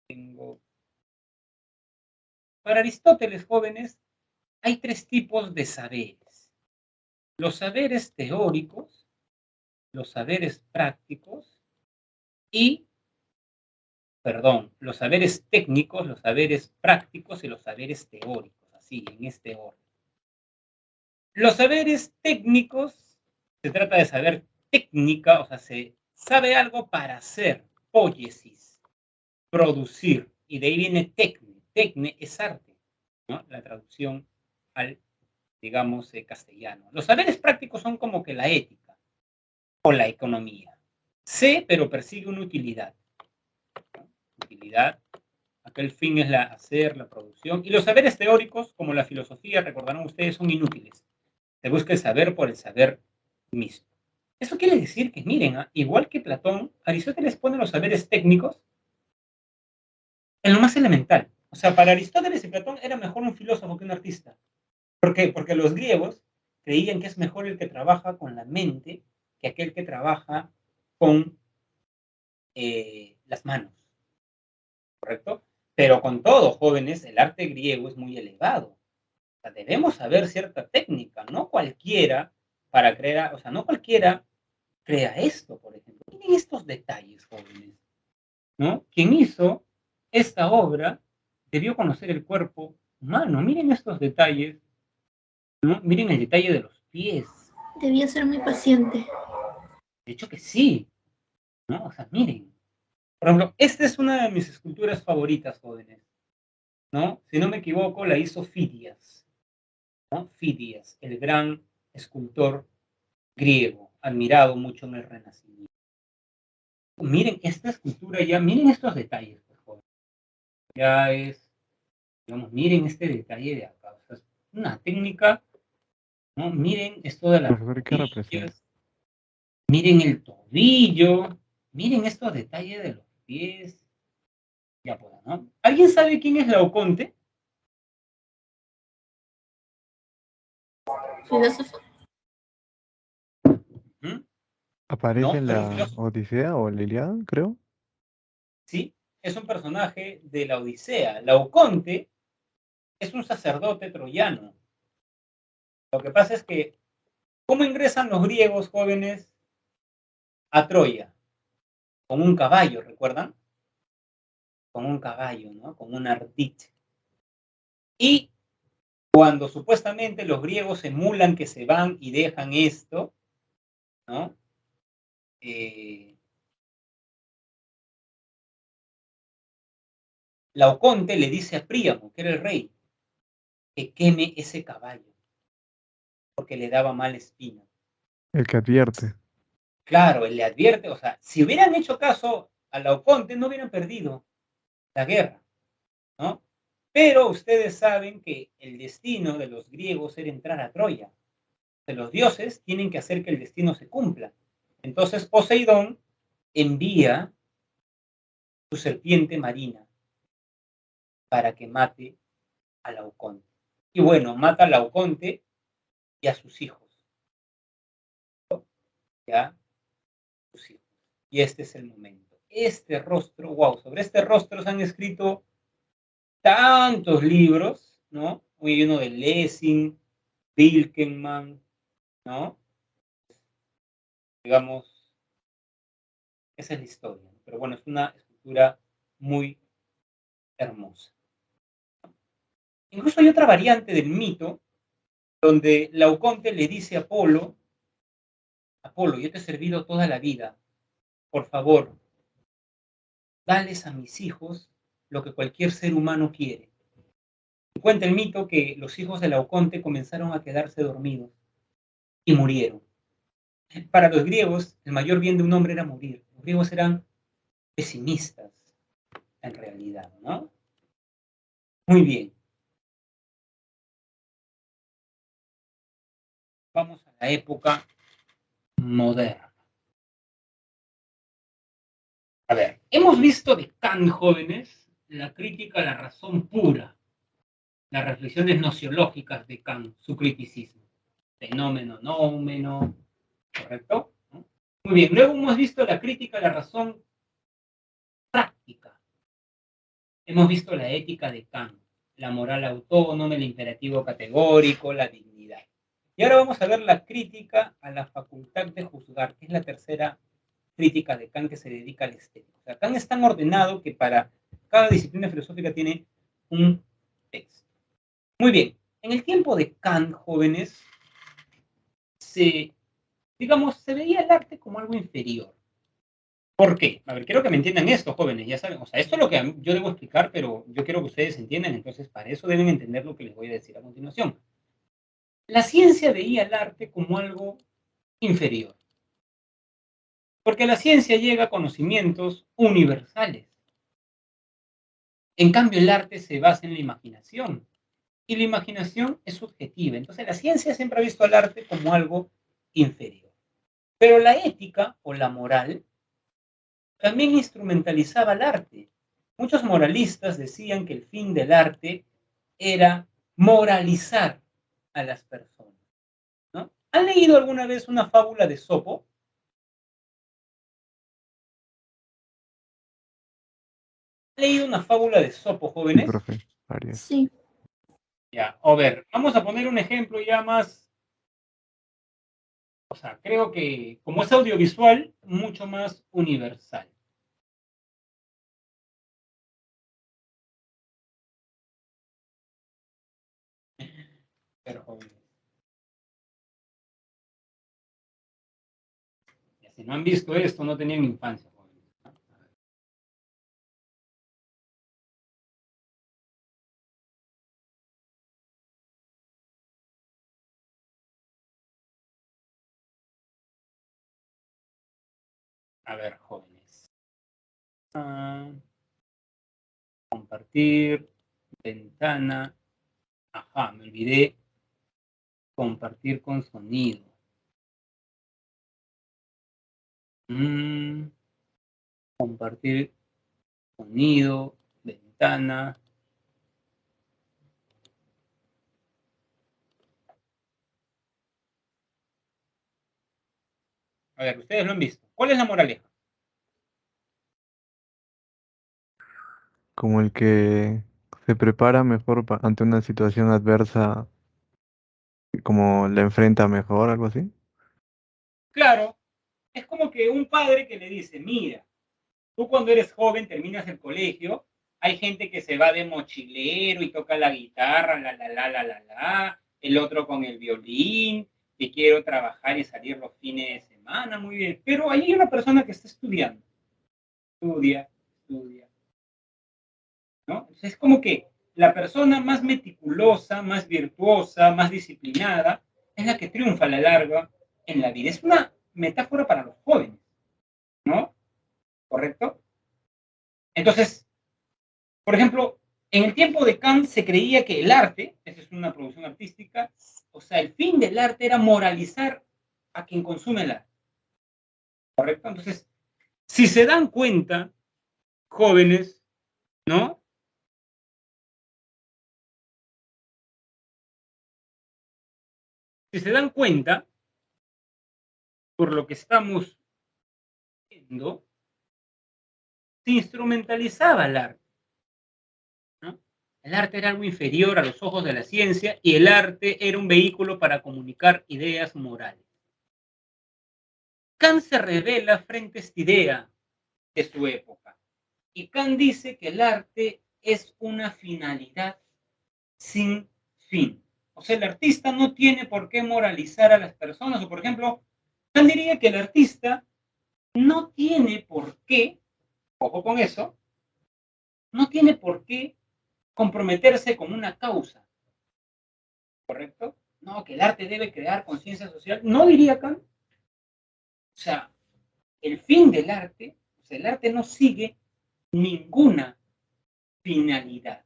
tengo. Para Aristóteles, jóvenes, hay tres tipos de saberes. Los saberes teóricos, los saberes prácticos y perdón, los saberes técnicos, los saberes prácticos y los saberes teóricos, así, en este orden. Los saberes técnicos, se trata de saber técnica, o sea, se sabe algo para hacer, poiesis, producir, y de ahí viene tecne. Tecne es arte, ¿no? La traducción al, digamos, castellano. Los saberes prácticos son como que la ética o la economía. Sé, pero persigue una utilidad. ¿No? Utilidad, aquel fin es la hacer, la producción. Y los saberes teóricos, como la filosofía, recordarán ustedes, son inútiles. Se busca el saber por el saber mismo. Eso quiere decir que, miren, igual que Platón, Aristóteles pone los saberes técnicos en lo más elemental. O sea, para Aristóteles y Platón era mejor un filósofo que un artista. ¿Por qué? Porque los griegos creían que es mejor el que trabaja con la mente que aquel que trabaja con las manos. ¿Correcto? Pero con todo, jóvenes, el arte griego es muy elevado. O sea, debemos saber cierta técnica, no cualquiera para crear, o sea, no cualquiera crea esto, por ejemplo. Miren estos detalles, jóvenes, ¿no? Quien hizo esta obra debió conocer el cuerpo humano. Miren estos detalles, ¿no? Miren el detalle de los pies. Debió ser muy paciente. De hecho que sí, ¿no? O sea, miren. Por ejemplo, esta es una de mis esculturas favoritas, jóvenes, ¿no? Si no me equivoco, la hizo Fidias, ¿no? Fidias, el gran escultor griego, admirado mucho en el Renacimiento. Miren esta escultura ya, miren estos detalles, por favor. Ya es, digamos, miren este detalle de acá. O sea, es una técnica, ¿no? Miren esto de las Profesor, ¿qué representa? rodillas, miren el tobillo, miren estos detalles de los pies. Ya pues, ¿no? ¿Alguien sabe quién es Laoconte? Filósofo. ¿Mm? ¿Aparece No, en pero un la filósofo. Odisea o en la Ilíada, creo? Sí, es un personaje de la Odisea. Laoconte es un sacerdote troyano. Lo que pasa es que, ¿cómo ingresan los griegos jóvenes a Troya? Con un caballo, ¿recuerdan? Con un caballo, ¿no? Con un ardite. Y cuando supuestamente los griegos emulan que se van y dejan esto, ¿no? Laoconte le dice a Príamo, que era el rey, que queme ese caballo, porque le daba mala espina. El que advierte. Claro, él le advierte, o sea, si hubieran hecho caso a Laoconte, no hubieran perdido la guerra, ¿no? Pero ustedes saben que el destino de los griegos era entrar a Troya. De los dioses tienen que hacer que el destino se cumpla. Entonces Poseidón envía su serpiente marina para que mate a Laoconte. Y bueno, mata a Laoconte y a sus hijos. ¿Ya? Sus hijos. Y este es el momento. Este rostro, wow, sobre este rostro se han escrito tantos libros, ¿no? Hay uno de Lessing, Wilkenman, ¿no? Digamos, esa es la historia. Pero bueno, es una escultura muy hermosa. Incluso hay otra variante del mito donde Laoconte le dice a Apolo, Apolo, yo te he servido toda la vida, por favor, dales a mis hijos lo que cualquier ser humano quiere. Y cuenta el mito que los hijos de Laoconte comenzaron a quedarse dormidos y murieron. Para los griegos, el mayor bien de un hombre era morir. Los griegos eran pesimistas, en realidad, ¿no? Muy bien. Vamos a la época moderna. A ver, hemos visto de Kant, jóvenes, la crítica a la razón pura, las reflexiones nociológicas de Kant, su criticismo. Fenómeno, nómeno, ¿correcto? ¿No? Muy bien, luego hemos visto la crítica a la razón práctica. Hemos visto la ética de Kant, la moral autónoma, el imperativo categórico, la dignidad. Y ahora vamos a ver la crítica a la facultad de juzgar, que es la tercera crítica de Kant que se dedica al estético. O sea, Kant es tan ordenado que para cada disciplina filosófica tiene un texto. Muy bien, en el tiempo de Kant, jóvenes, se veía el arte como algo inferior. ¿Por qué? A ver, quiero que me entiendan esto, jóvenes, ya saben. O sea, esto es lo que yo debo explicar, pero yo quiero que ustedes entiendan, entonces para eso deben entender lo que les voy a decir a continuación. La ciencia veía el arte como algo inferior. Porque la ciencia llega a conocimientos universales. En cambio, el arte se basa en la imaginación. Y la imaginación es subjetiva. Entonces, la ciencia siempre ha visto al arte como algo inferior. Pero la ética o la moral también instrumentalizaba el arte. Muchos moralistas decían que el fin del arte era moralizar a las personas, ¿no? ¿Han leído alguna vez una fábula de Sopo? ¿Han leído una fábula de Sopo, Sí, jóvenes? profe, varias. Sí. Ya, a ver, vamos a poner un ejemplo ya más, o sea, creo que como es audiovisual, mucho más universal. Pero jóvenes, ya, si no han visto esto, no tenían infancia, jóvenes. A ver, jóvenes. Compartir, ventana. Ajá, me olvidé. Compartir con sonido. Compartir sonido, ventana. A ver, ustedes lo han visto. ¿Cuál es la moraleja? Como el que se prepara mejor ante una situación adversa, como la enfrenta mejor, algo así. Claro, es como que un padre que le dice, mira, tú cuando eres joven terminas el colegio, hay gente que se va de mochilero y toca la guitarra, el otro con el violín, que quiero trabajar y salir los fines de semana, muy bien. Pero ahí hay una persona que está estudiando, estudia, ¿no? Entonces es como que la persona más meticulosa, más virtuosa, más disciplinada, es la que triunfa a la larga en la vida. Es una metáfora para los jóvenes, ¿no? ¿Correcto? Entonces, por ejemplo, en el tiempo de Kant se creía que el arte, esa es una producción artística, o sea, el fin del arte era moralizar a quien consume el arte. ¿Correcto? Entonces, si se dan cuenta, jóvenes, ¿no? Si se dan cuenta, por lo que estamos viendo, se instrumentalizaba el arte, ¿no? El arte era algo inferior a los ojos de la ciencia y el arte era un vehículo para comunicar ideas morales. Kant se revela frente a esta idea de su época y Kant dice que el arte es una finalidad sin fin. O sea, el artista no tiene por qué moralizar a las personas, o por ejemplo, Kant diría que el artista no tiene por qué, ojo con eso, no tiene por qué comprometerse con una causa, ¿correcto? No, que el arte debe crear conciencia social, no diría Kant. O sea, el fin del arte, o sea, el arte no sigue ninguna finalidad,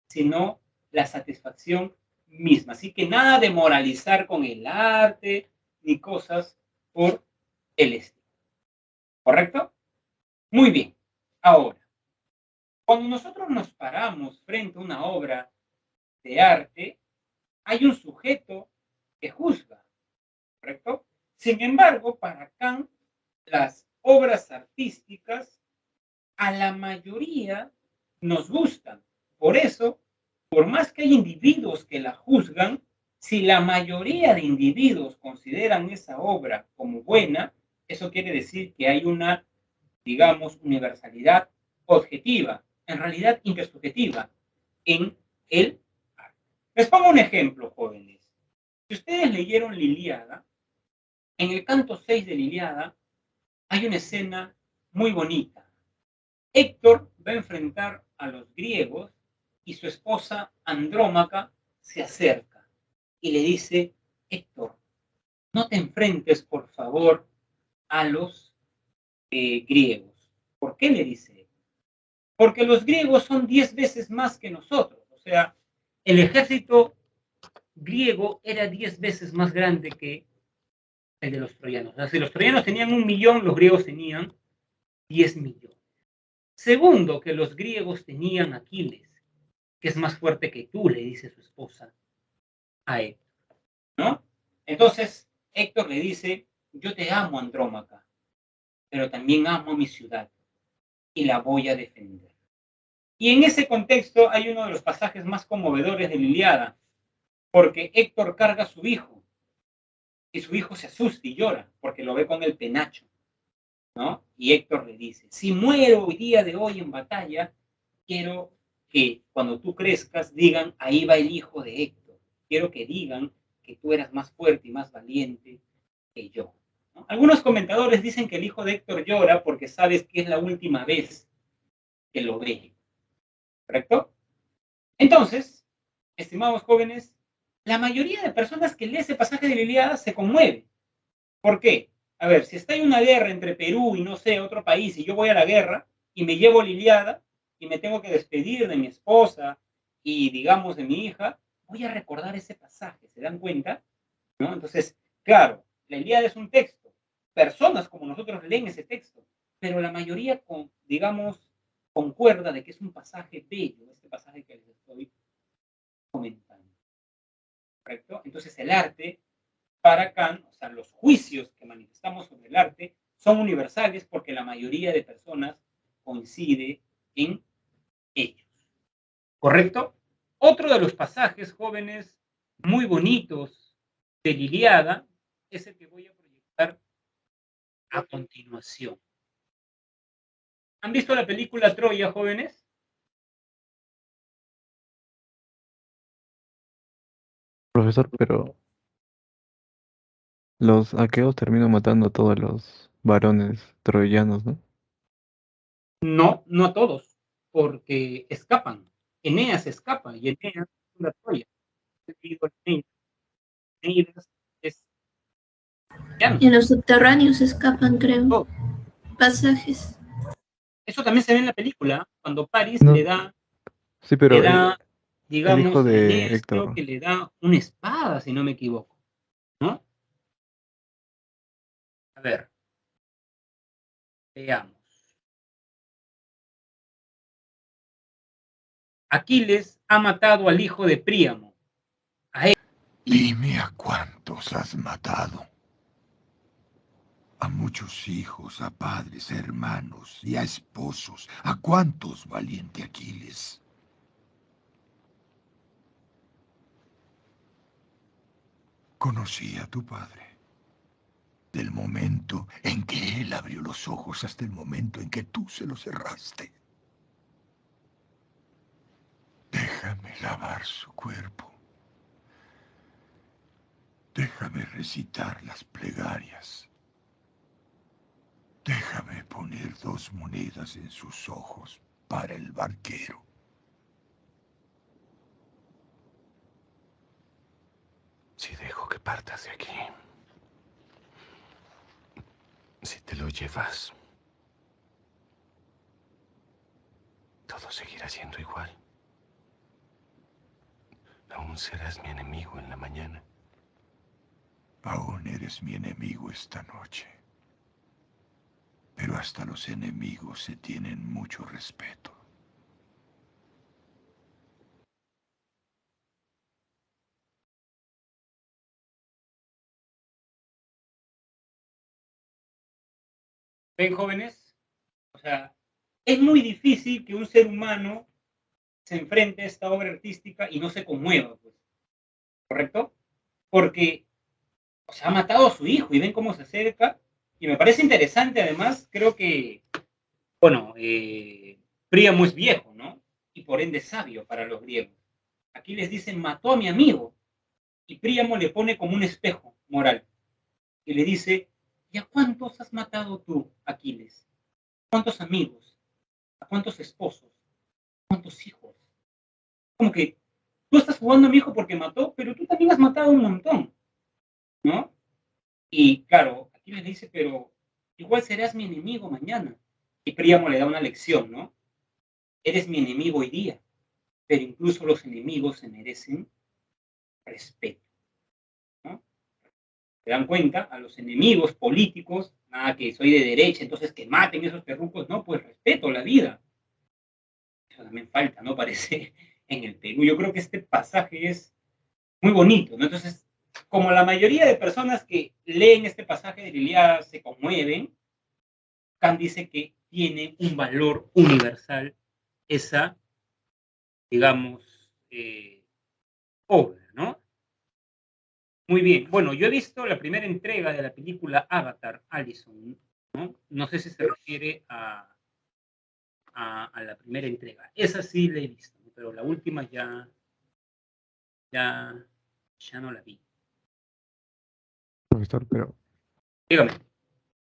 sino la satisfacción misma. Así que nada de moralizar con el arte ni cosas por el estilo. ¿Correcto? Muy bien. Ahora, cuando nosotros nos paramos frente a una obra de arte, hay un sujeto que juzga, ¿correcto? Sin embargo, para Kant, las obras artísticas a la mayoría nos gustan. Por eso, por más que hay individuos que la juzgan, si la mayoría de individuos consideran esa obra como buena, Eso quiere decir que hay una, digamos, universalidad objetiva, en realidad intersubjetiva, en el arte. Les pongo un ejemplo, jóvenes. Si ustedes leyeron la Ilíada, en el canto 6 de la Ilíada hay una escena muy bonita. Héctor va a enfrentar a los griegos y su esposa Andrómaca se acerca y le dice: Héctor, no te enfrentes, por favor, a los griegos. ¿Por qué le dice? Porque los griegos son 10 veces más que nosotros. O sea, el ejército griego era 10 veces más grande que el de los troyanos. O sea, si los troyanos tenían 1.000.000, los griegos tenían 10 millones. Segundo, que los griegos tenían Aquiles, que es más fuerte que tú, le dice su esposa a Héctor, ¿no? Entonces, Héctor le dice: yo te amo, Andrómaca, pero también amo mi ciudad y la voy a defender. Y en ese contexto hay uno de los pasajes más conmovedores de la Ilíada, porque Héctor carga a su hijo y su hijo se asusta y llora porque lo ve con el penacho, ¿no? Y Héctor le dice: si muero hoy día de hoy en batalla, quiero que cuando tú crezcas digan: ahí va el hijo de Héctor. Quiero que digan que tú eras más fuerte y más valiente que yo, ¿no? Algunos comentadores dicen que el hijo de Héctor llora porque sabes que es la última vez que lo ve, ¿correcto? Entonces, estimados jóvenes, la mayoría de personas que lee ese pasaje de la Ilíada se conmueve. ¿Por qué? A ver, si está en una guerra entre Perú y no sé, otro país, y yo voy a la guerra y me llevo la Ilíada y me tengo que despedir de mi esposa y, digamos, de mi hija, voy a recordar ese pasaje, ¿se dan cuenta? ¿No? Entonces, claro, la Ilíada es un texto. Personas como nosotros leen ese texto, pero la mayoría, digamos, concuerda de que es un pasaje bello, este pasaje que les estoy comentando. ¿Correcto? Entonces, el arte, para Kant, o sea, los juicios que manifestamos sobre el arte son universales porque la mayoría de personas coincide en ellos. ¿Correcto? Otro de los pasajes, jóvenes, muy bonitos de la Ilíada es el que voy a proyectar a continuación. ¿Han visto la película Troya, jóvenes? Profesor, pero los aqueos terminan matando a todos los varones troyanos, ¿no? No, no a todos, porque escapan. Eneas escapa y Eneas funda Troya. Eneas es En los subterráneos escapan, creo, todo. pasajes. Eso también se ve en la película, cuando Paris No, le da, sí, pero el hijo digamos, a de Eneas, creo Héctor. que le da una espada, si no me equivoco, ¿no? A ver, veamos. Aquiles ha matado al hijo de Príamo. Dime a cuántos has matado. A muchos hijos, a padres, a hermanos y a esposos. ¿A cuántos, valiente Aquiles? Conocí a tu padre. Del momento en que él abrió los ojos hasta el momento en que tú se los cerraste. Déjame lavar su cuerpo. Déjame recitar las plegarias. Déjame poner 2 monedas en sus ojos para el barquero. Si dejo que partas de aquí, si te lo llevas, todo seguirá siendo igual. Aún serás mi enemigo en la mañana. Aún eres mi enemigo esta noche. Pero hasta los enemigos se tienen mucho respeto. ¿Ven, jóvenes? O sea, es muy difícil que un ser humano se enfrente a esta obra artística y no se conmueva, pues, ¿correcto? Porque, o sea, ha matado a su hijo y ven cómo se acerca Y me parece interesante, además, creo que, bueno, Príamo es viejo, ¿no? Y por ende sabio para los griegos. Aquí les dicen, mató a mi amigo. Y Príamo le pone como un espejo moral. Y le dice, ¿y a cuántos has matado tú, Aquiles? ¿Cuántos amigos? ¿A cuántos esposos? ¿Cuántos hijos? Como que tú estás jugando a mi hijo porque mató, pero tú también has matado un montón, ¿no? Y claro, aquí les dice, pero igual serás mi enemigo mañana. Y Príamo le da una lección, ¿no? Eres mi enemigo hoy día, pero incluso los enemigos se merecen respeto, ¿no? ¿Se dan cuenta? A los enemigos políticos, nada que soy de derecha, entonces que maten esos terrucos, no, pues respeto la vida. Eso también falta, ¿no? Parece en el Perú. Yo creo que este pasaje es muy bonito, ¿no? Entonces, como la mayoría de personas que leen este pasaje de la Ilíada se conmueven, Kant dice que tiene un valor universal esa, digamos, obra, ¿no? Muy bien. Bueno, yo he visto la primera entrega de la película Avatar, Allison, ¿no? No sé si se refiere a la primera entrega. Esa sí la he visto, pero la última ya no la vi. Profesor, pero Dígame.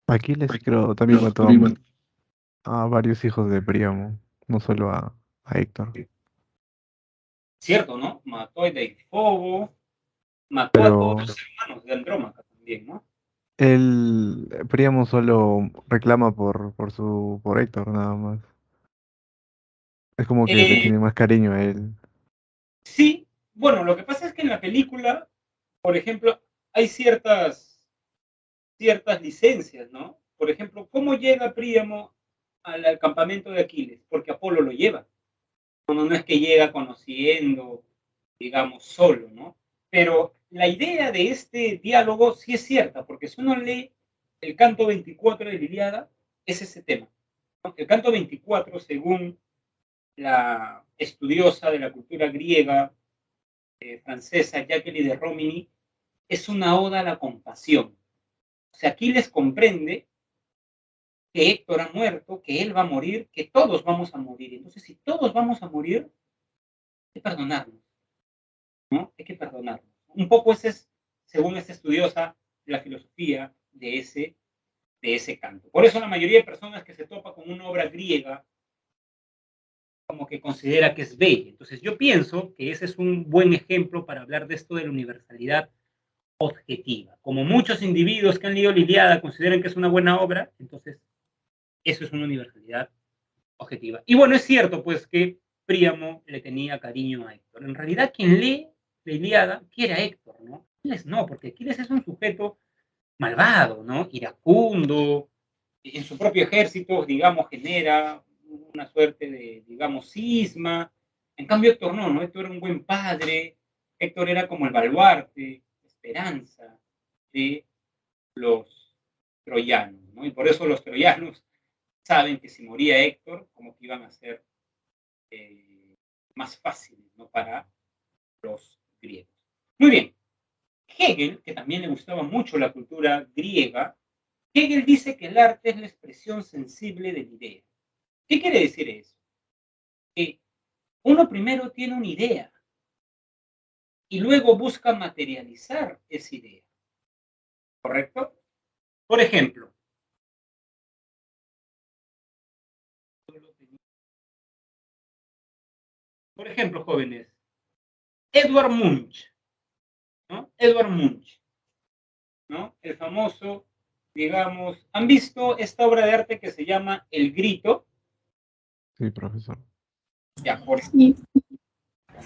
Aquiles creo también mató a varios hijos de Príamo, no solo a Héctor. Cierto, ¿no? Mató a Deifobo, mató a todos Pero los hermanos de Andrómaca también, ¿no? Príamo solo reclama por Héctor, nada más. Es como que le Eh, tiene más cariño a él. sí, bueno, lo que pasa es que en la película, por ejemplo, hay ciertas licencias, ¿no? Por ejemplo, ¿cómo llega Príamo al campamento de Aquiles? Porque Apolo lo lleva. No es que llega conociendo, digamos, solo, ¿no? Pero la idea de este diálogo sí es cierta, porque si uno lee el canto 24 de la Ilíada, es ese tema, ¿no? El canto 24, según la estudiosa de la cultura griega francesa Jacqueline de Romilly, es una oda a la compasión. O sea, Aquiles comprende que Héctor ha muerto, que él va a morir, que todos vamos a morir. Entonces, si todos vamos a morir, hay que perdonarnos, ¿no? Hay que perdonarnos. Un poco ese es, según esta estudiosa, la filosofía de ese canto. Por eso la mayoría de personas que se topa con una obra griega, como que considera que es bella. Entonces yo pienso que ese es un buen ejemplo para hablar de esto de la universalidad objetiva. Como muchos individuos que han leído la Ilíada consideran que es una buena obra, entonces eso es una universalidad objetiva. Y bueno, es cierto pues que Príamo le tenía cariño a Héctor. En realidad quien lee la Ilíada quiere a Héctor, ¿no? Aquiles no, porque Aquiles es un sujeto malvado, ¿no? Iracundo, en su propio ejército, digamos, genera una suerte de, digamos, cisma. En cambio, Héctor no, ¿no? Héctor era un buen padre, Héctor era como el baluarte, esperanza de los troyanos, ¿no? Y por eso los troyanos saben que si moría Héctor, como que iban a ser más fáciles, ¿no? Para los griegos. Muy bien. Hegel, que también le gustaba mucho la cultura griega, Hegel dice que el arte es la expresión sensible de la idea. ¿Qué quiere decir eso? Que uno primero tiene una idea y luego busca materializar esa idea. ¿Correcto? Por ejemplo, jóvenes, Edvard Munch, ¿no? Edvard Munch, ¿no? El famoso, digamos, ¿han visto esta obra de arte que se llama El Grito? Sí, profesor. Ya, por Sí.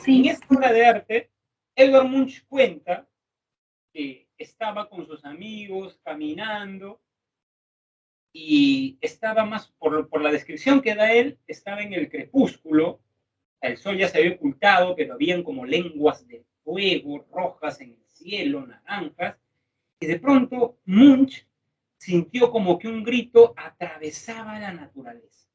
En esta obra de arte, Edvard Munch cuenta que estaba con sus amigos caminando y estaba más, por la descripción que da él, estaba en el crepúsculo, el sol ya se había ocultado, pero habían como lenguas de fuego rojas en el cielo, naranjas, y de pronto Munch sintió como que un grito atravesaba la naturaleza.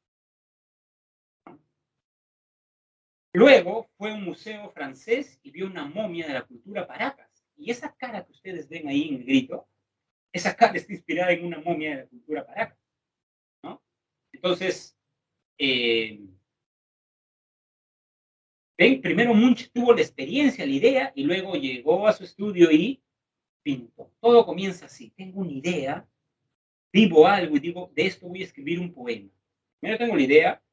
Luego fue a un museo francés y vio una momia de la cultura Paracas. Y esa cara que ustedes ven ahí en el grito esa cara está inspirada en una momia de la cultura paraca, ¿no? Entonces, ven, primero Munch tuvo la experiencia, la idea, y luego llegó a su estudio y pintó. Todo comienza así, tengo una idea, vivo algo y digo, de esto voy a escribir un poema. Primero tengo la idea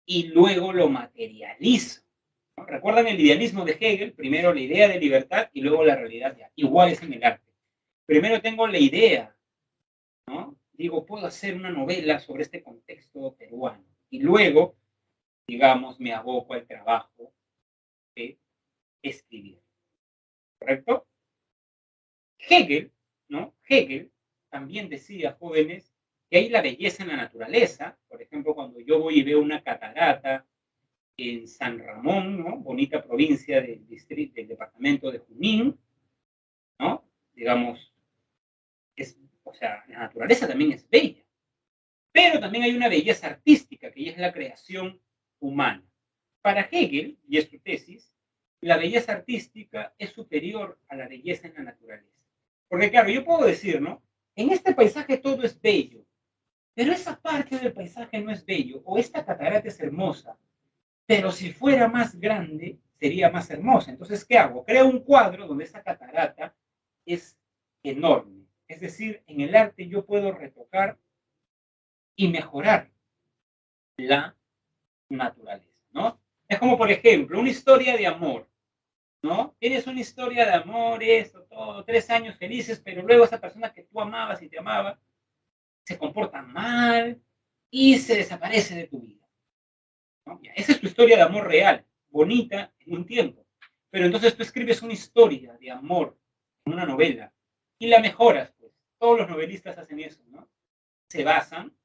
y luego lo materializo, ¿no? ¿Recuerdan el idealismo de Hegel? Primero la idea de libertad y luego la realidad. Ya. Igual es en el arte. Primero tengo la idea, ¿no? Digo, puedo hacer una novela sobre este contexto peruano. Y luego, digamos, me aboco al trabajo de escribir. ¿Correcto? Hegel, ¿no? Hegel también decía, jóvenes, que hay la belleza en la naturaleza. Por ejemplo, cuando yo voy y veo una catarata en San Ramón, ¿no? Bonita provincia del distrito, del departamento de Junín, ¿no? Digamos, o sea, la naturaleza también es bella. Pero también hay una belleza artística, que es la creación humana. Para Hegel, y es su tesis, la belleza artística es superior a la belleza en la naturaleza. Porque claro, yo puedo decir, ¿no? En este paisaje todo es bello, pero esa parte del paisaje no es bello, o esta catarata es hermosa, pero si fuera más grande, sería más hermosa. Entonces, ¿qué hago? Creo un cuadro donde esa catarata es enorme. Es decir, en el arte yo puedo retocar y mejorar la naturaleza, ¿no? Es como, por ejemplo, una historia de amor, ¿no? Tienes una historia de amor, esto, todo, 3 años felices, pero luego esa persona que tú amabas y te amaba se comporta mal y se desaparece de tu vida, ¿no? Esa es tu historia de amor real, bonita en un tiempo. Pero entonces tú escribes una historia de amor en una novela y la mejoras, pues. Todos los novelistas hacen eso, ¿no? Se basan,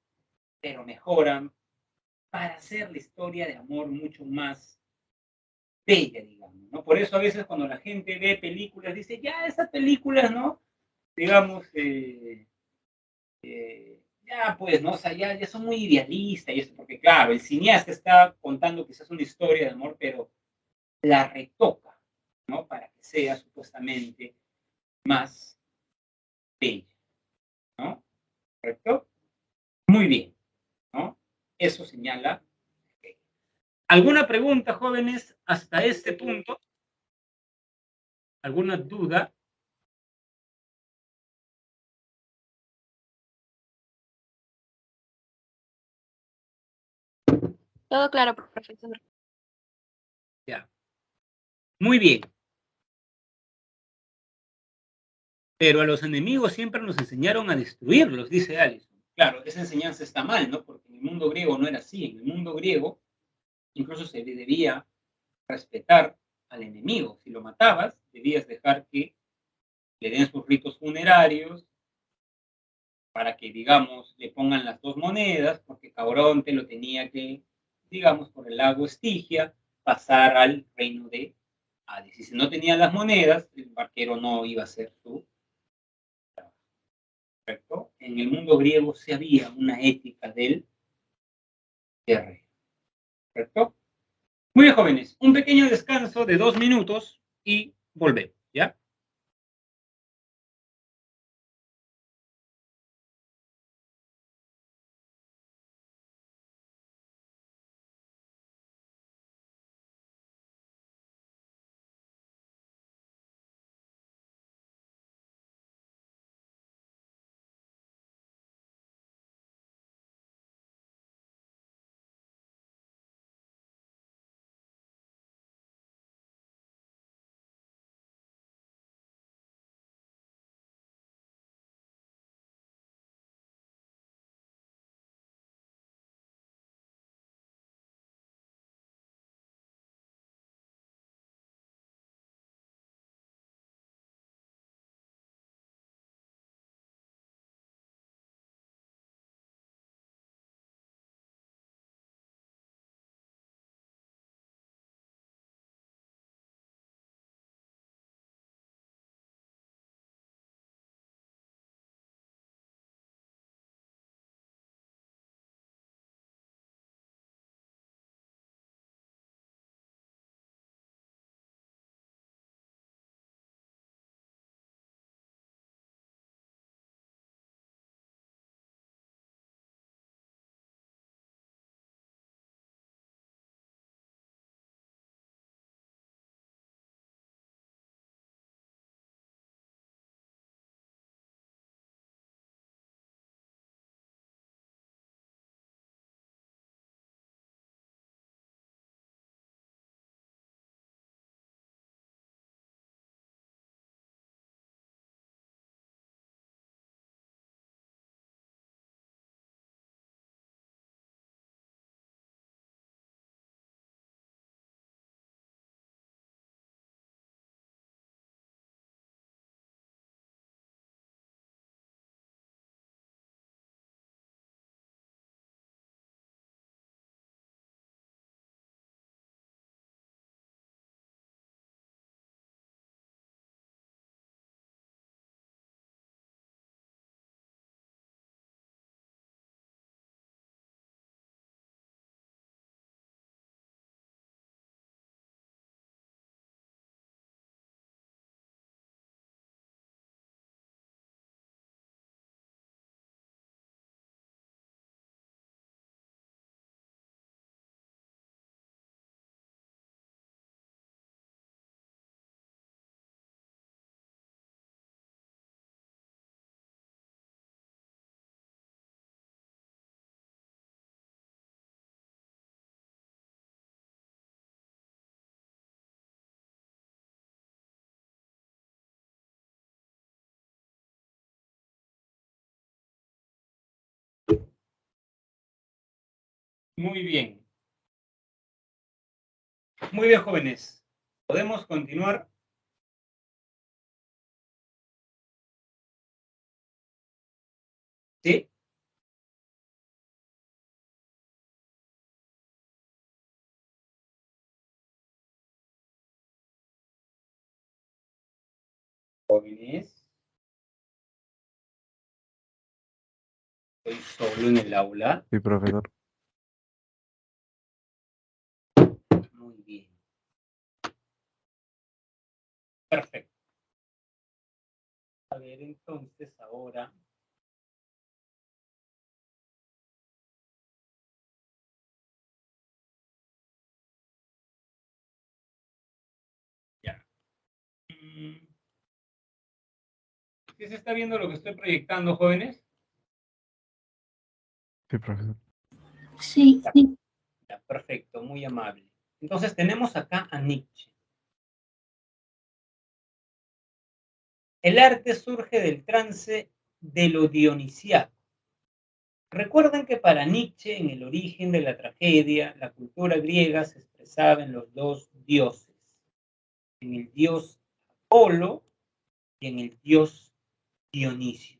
pero mejoran para hacer la historia de amor mucho más bella, digamos, ¿no? Por eso a veces cuando la gente ve películas, dice, ya, esas películas, ¿no? Digamos, ya, pues, ¿no? O sea, ya son muy idealistas y eso, porque claro, el cineasta está contando quizás una historia de amor, pero la retoca, ¿no? Para que sea supuestamente más bella, ¿no? ¿Correcto? Muy bien, ¿no? Eso señala. ¿Alguna pregunta, jóvenes, hasta este punto? ¿Alguna duda? Todo claro, profesor. Ya. Muy bien. Pero a los enemigos siempre nos enseñaron a destruirlos, dice Allison. Claro, esa enseñanza está mal, ¿no? Porque en el mundo griego no era así. En el mundo griego incluso se debía respetar al enemigo. Si lo matabas, debías dejar que le den sus ritos funerarios para que, digamos, le pongan las 2 monedas, porque Cauronte lo tenía que, digamos, por el lago Estigia, pasar al reino de Hades. Y si no tenía las monedas, el barquero no iba a hacer su trabajo. ¿Correcto? En el mundo griego sí había una ética del guerrero. ¿Correcto? Muy bien, jóvenes. Un pequeño descanso de 2 minutos y volvemos. ¿Ya? Muy bien. Muy bien, jóvenes. ¿Podemos continuar? ¿Sí? Jóvenes. Estoy solo en el aula. Sí, profesor. Muy bien. Perfecto. A ver, entonces, ahora. Ya. ¿Sí se está viendo lo que estoy proyectando, jóvenes? Sí, profesor. Sí, sí. Ya, perfecto, muy amable. Entonces tenemos acá a Nietzsche. El arte surge del trance de lo dionisiaco. Recuerden que para Nietzsche, en el origen de la tragedia, la cultura griega se expresaba en los dos dioses, en el dios Apolo y en el dios Dionisio.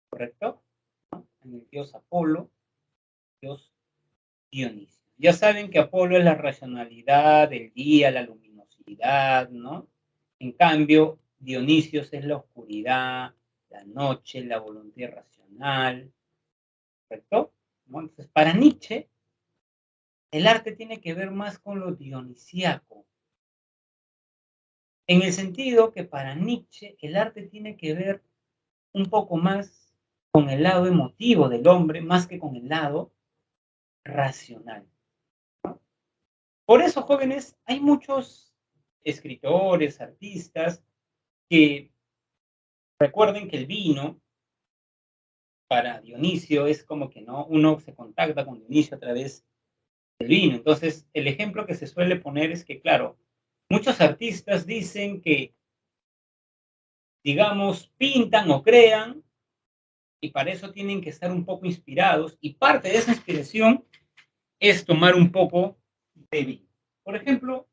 ¿Correcto? ¿No? En el dios Apolo, dios Dionisio. Ya saben que Apolo es la racionalidad, el día, la luminosidad, ¿no? En cambio, Dionisio es la oscuridad, la noche, la voluntad racional, ¿correcto? ¿No? Entonces, para Nietzsche, el arte tiene que ver más con lo dionisiaco, en el sentido que para Nietzsche el arte tiene que ver un poco más con el lado emotivo del hombre, más que con el lado racional. Por eso, jóvenes, hay muchos escritores, artistas, que recuerden que el vino para Dionisio es como que no, uno se contacta con Dionisio a través del vino. Entonces, el ejemplo que se suele poner es que, claro, muchos artistas dicen que, digamos, pintan o crean y para eso tienen que estar un poco inspirados y parte de esa inspiración es tomar un poco de vino. Por ejemplo,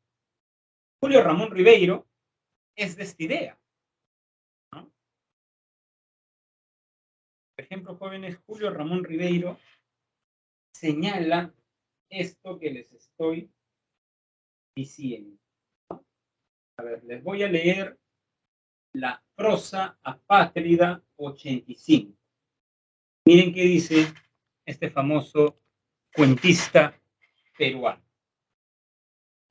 Julio Ramón Ribeiro es de esta idea, ¿no? Por ejemplo, jóvenes, Julio Ramón Ribeiro señala esto que les estoy diciendo. A ver, les voy a leer la prosa apátrida 85. Miren qué dice este famoso cuentista peruano.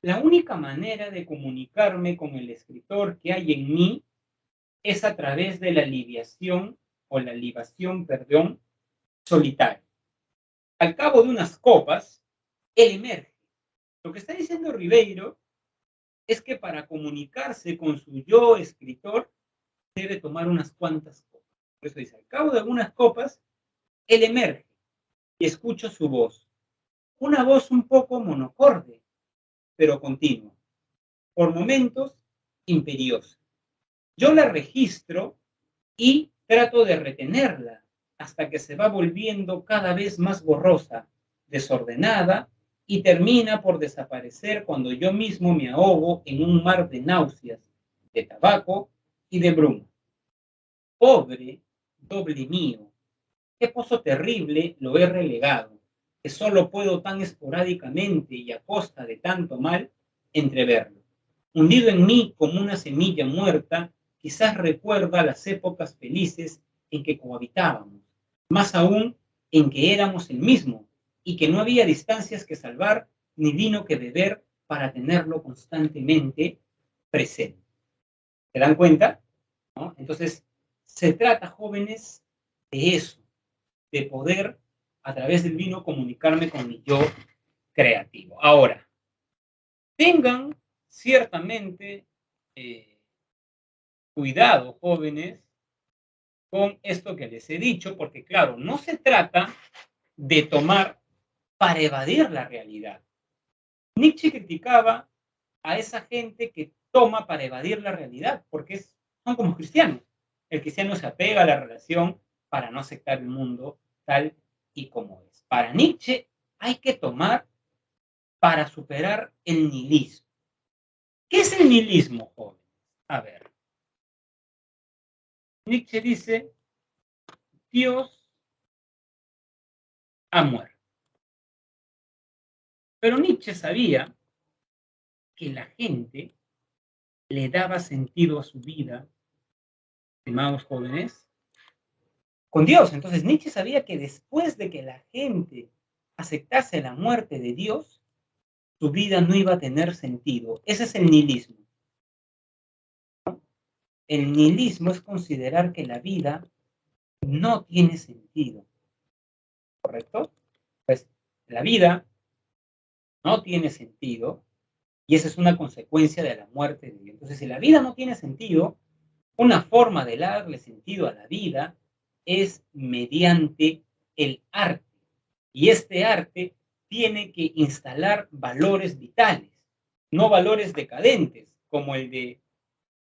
La única manera de comunicarme con el escritor que hay en mí es a través de la libación solitaria. Al cabo de unas copas, él emerge. Lo que está diciendo Ribeiro es que para comunicarse con su yo escritor debe tomar unas cuantas copas. Por eso dice, al cabo de algunas copas, él emerge y escucho su voz. Una voz un poco monocorde, pero continua. Por momentos, imperiosa. Yo la registro y trato de retenerla hasta que se va volviendo cada vez más borrosa, desordenada y termina por desaparecer cuando yo mismo me ahogo en un mar de náuseas, de tabaco y de bruma. Pobre doble mío, qué pozo terrible lo he relegado, que solo puedo tan esporádicamente y a costa de tanto mal entreverlo. Hundido en mí como una semilla muerta, quizás recuerda las épocas felices en que cohabitábamos, más aún en que éramos el mismo y que no había distancias que salvar ni vino que beber para tenerlo constantemente presente. ¿Se dan cuenta? ¿No? Entonces, se trata, jóvenes, de eso, de poder a través del vino comunicarme con mi yo creativo. Ahora, tengan ciertamente cuidado, jóvenes, con esto que les he dicho, porque claro, no se trata de tomar para evadir la realidad. Nietzsche criticaba a esa gente que toma para evadir la realidad, porque son como cristianos. El cristiano se apega a la relación para no aceptar el mundo tal y como es. Para Nietzsche hay que tomar para superar el nihilismo. ¿Qué es el nihilismo, joven? A ver. Nietzsche dice, Dios ha muerto. Pero Nietzsche sabía que la gente le daba sentido a su vida, estimados jóvenes, con Dios. Entonces Nietzsche sabía que después de que la gente aceptase la muerte de Dios, su vida no iba a tener sentido. Ese es el nihilismo. El nihilismo es considerar que la vida no tiene sentido. ¿Correcto? Pues la vida no tiene sentido y esa es una consecuencia de la muerte de Dios. Entonces, si la vida no tiene sentido, una forma de darle sentido a la vida es mediante el arte. Y este arte tiene que instalar valores vitales, no valores decadentes, como el de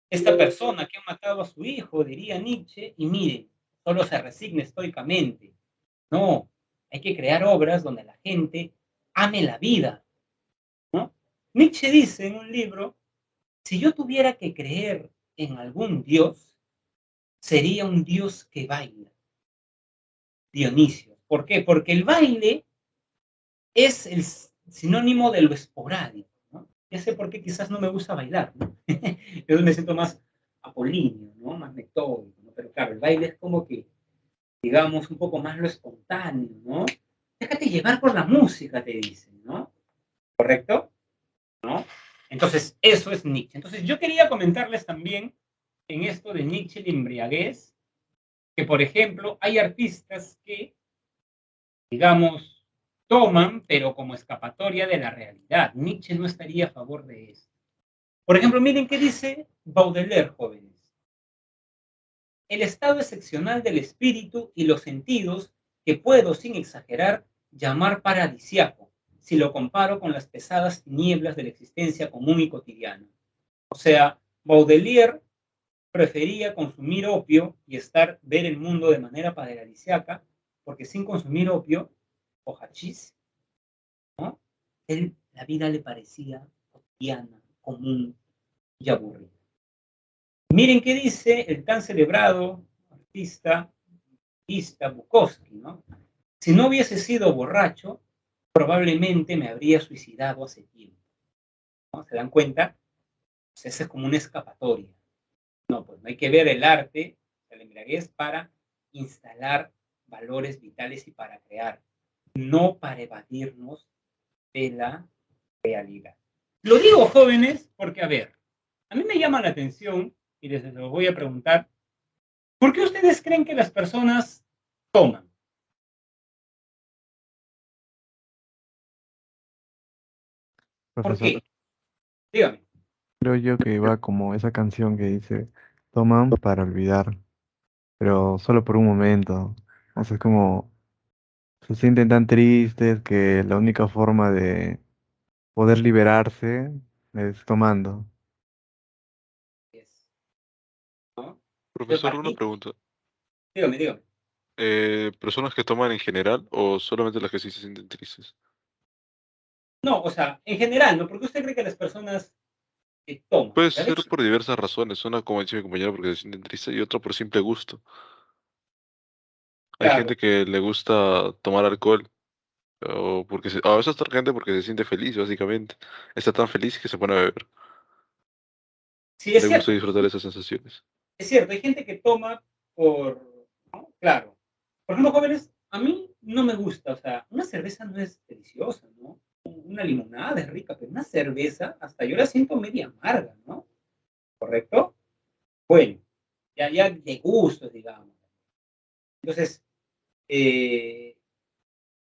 esta persona que ha matado a su hijo, diría Nietzsche, y miren, solo se resigna estoicamente. No, hay que crear obras donde la gente ame la vida, ¿no? Nietzsche dice en un libro, si yo tuviera que creer en algún dios, sería un dios que baila. Dionisio. ¿Por qué? Porque el baile es el sinónimo de lo esporádico, ¿no? Ya sé por qué quizás no me gusta bailar, ¿no? Yo me siento más apolíneo, ¿no? Más metódico, ¿no? Pero claro, el baile es como que, digamos, un poco más lo espontáneo, ¿no? Déjate llevar por la música, te dicen, ¿no? ¿Correcto? ¿No? Entonces, eso es Nietzsche. Entonces, yo quería comentarles también en esto de Nietzsche de embriaguez, que, por ejemplo, hay artistas que, digamos, toman, pero como escapatoria de la realidad. Nietzsche no estaría a favor de eso. Por ejemplo, miren qué dice Baudelaire, jóvenes. El estado excepcional del espíritu y los sentidos que puedo, sin exagerar, llamar paradisiaco, si lo comparo con las pesadas tinieblas de la existencia común y cotidiana. O sea, Baudelaire prefería consumir opio y ver el mundo de manera paradisiaca, porque sin consumir opio o hachís, ¿no? La vida le parecía cotidiana, común y aburrida. Miren qué dice el tan celebrado artista Bukowski, ¿no? Si no hubiese sido borracho, probablemente me habría suicidado hace tiempo, ¿no? ¿Se dan cuenta? Pues esa es como una escapatoria. No, pues no hay que ver el arte, la embriaguez, para instalar valores vitales y para crear, no para evadirnos de la realidad. Lo digo, jóvenes, porque, a ver, a mí me llama la atención, y les lo voy a preguntar, ¿por qué ustedes creen que las personas toman? ¿Por Profesor, qué? Dígame. creo yo que va como esa canción que dice, toman para olvidar, pero solo por un momento. O sea, es como, se sienten tan tristes que la única forma de poder liberarse es tomando. ¿No? Profesor, una pregunta. Dígame. ¿Personas que toman en general o solamente las que sí se sienten tristes? No, o sea, en general, ¿no? ¿Por qué usted cree que las personas toman? Puede A ver, ser por diversas razones. Una, como dice mi compañero, porque se sienten tristes y otra por simple gusto. Hay claro, gente que le gusta tomar alcohol o a veces otra gente porque se siente feliz, básicamente. Está tan feliz que se pone a beber. sí, es Le gusta cierto. disfrutar esas sensaciones. Es cierto, hay gente que toma por, ¿no? Claro. Por ejemplo, jóvenes, a mí no me gusta, o sea, una cerveza no es deliciosa, ¿no? Una limonada es rica, pero una cerveza, hasta yo la siento media amarga, ¿no? ¿Correcto? Bueno, ya de gustos, digamos. Entonces,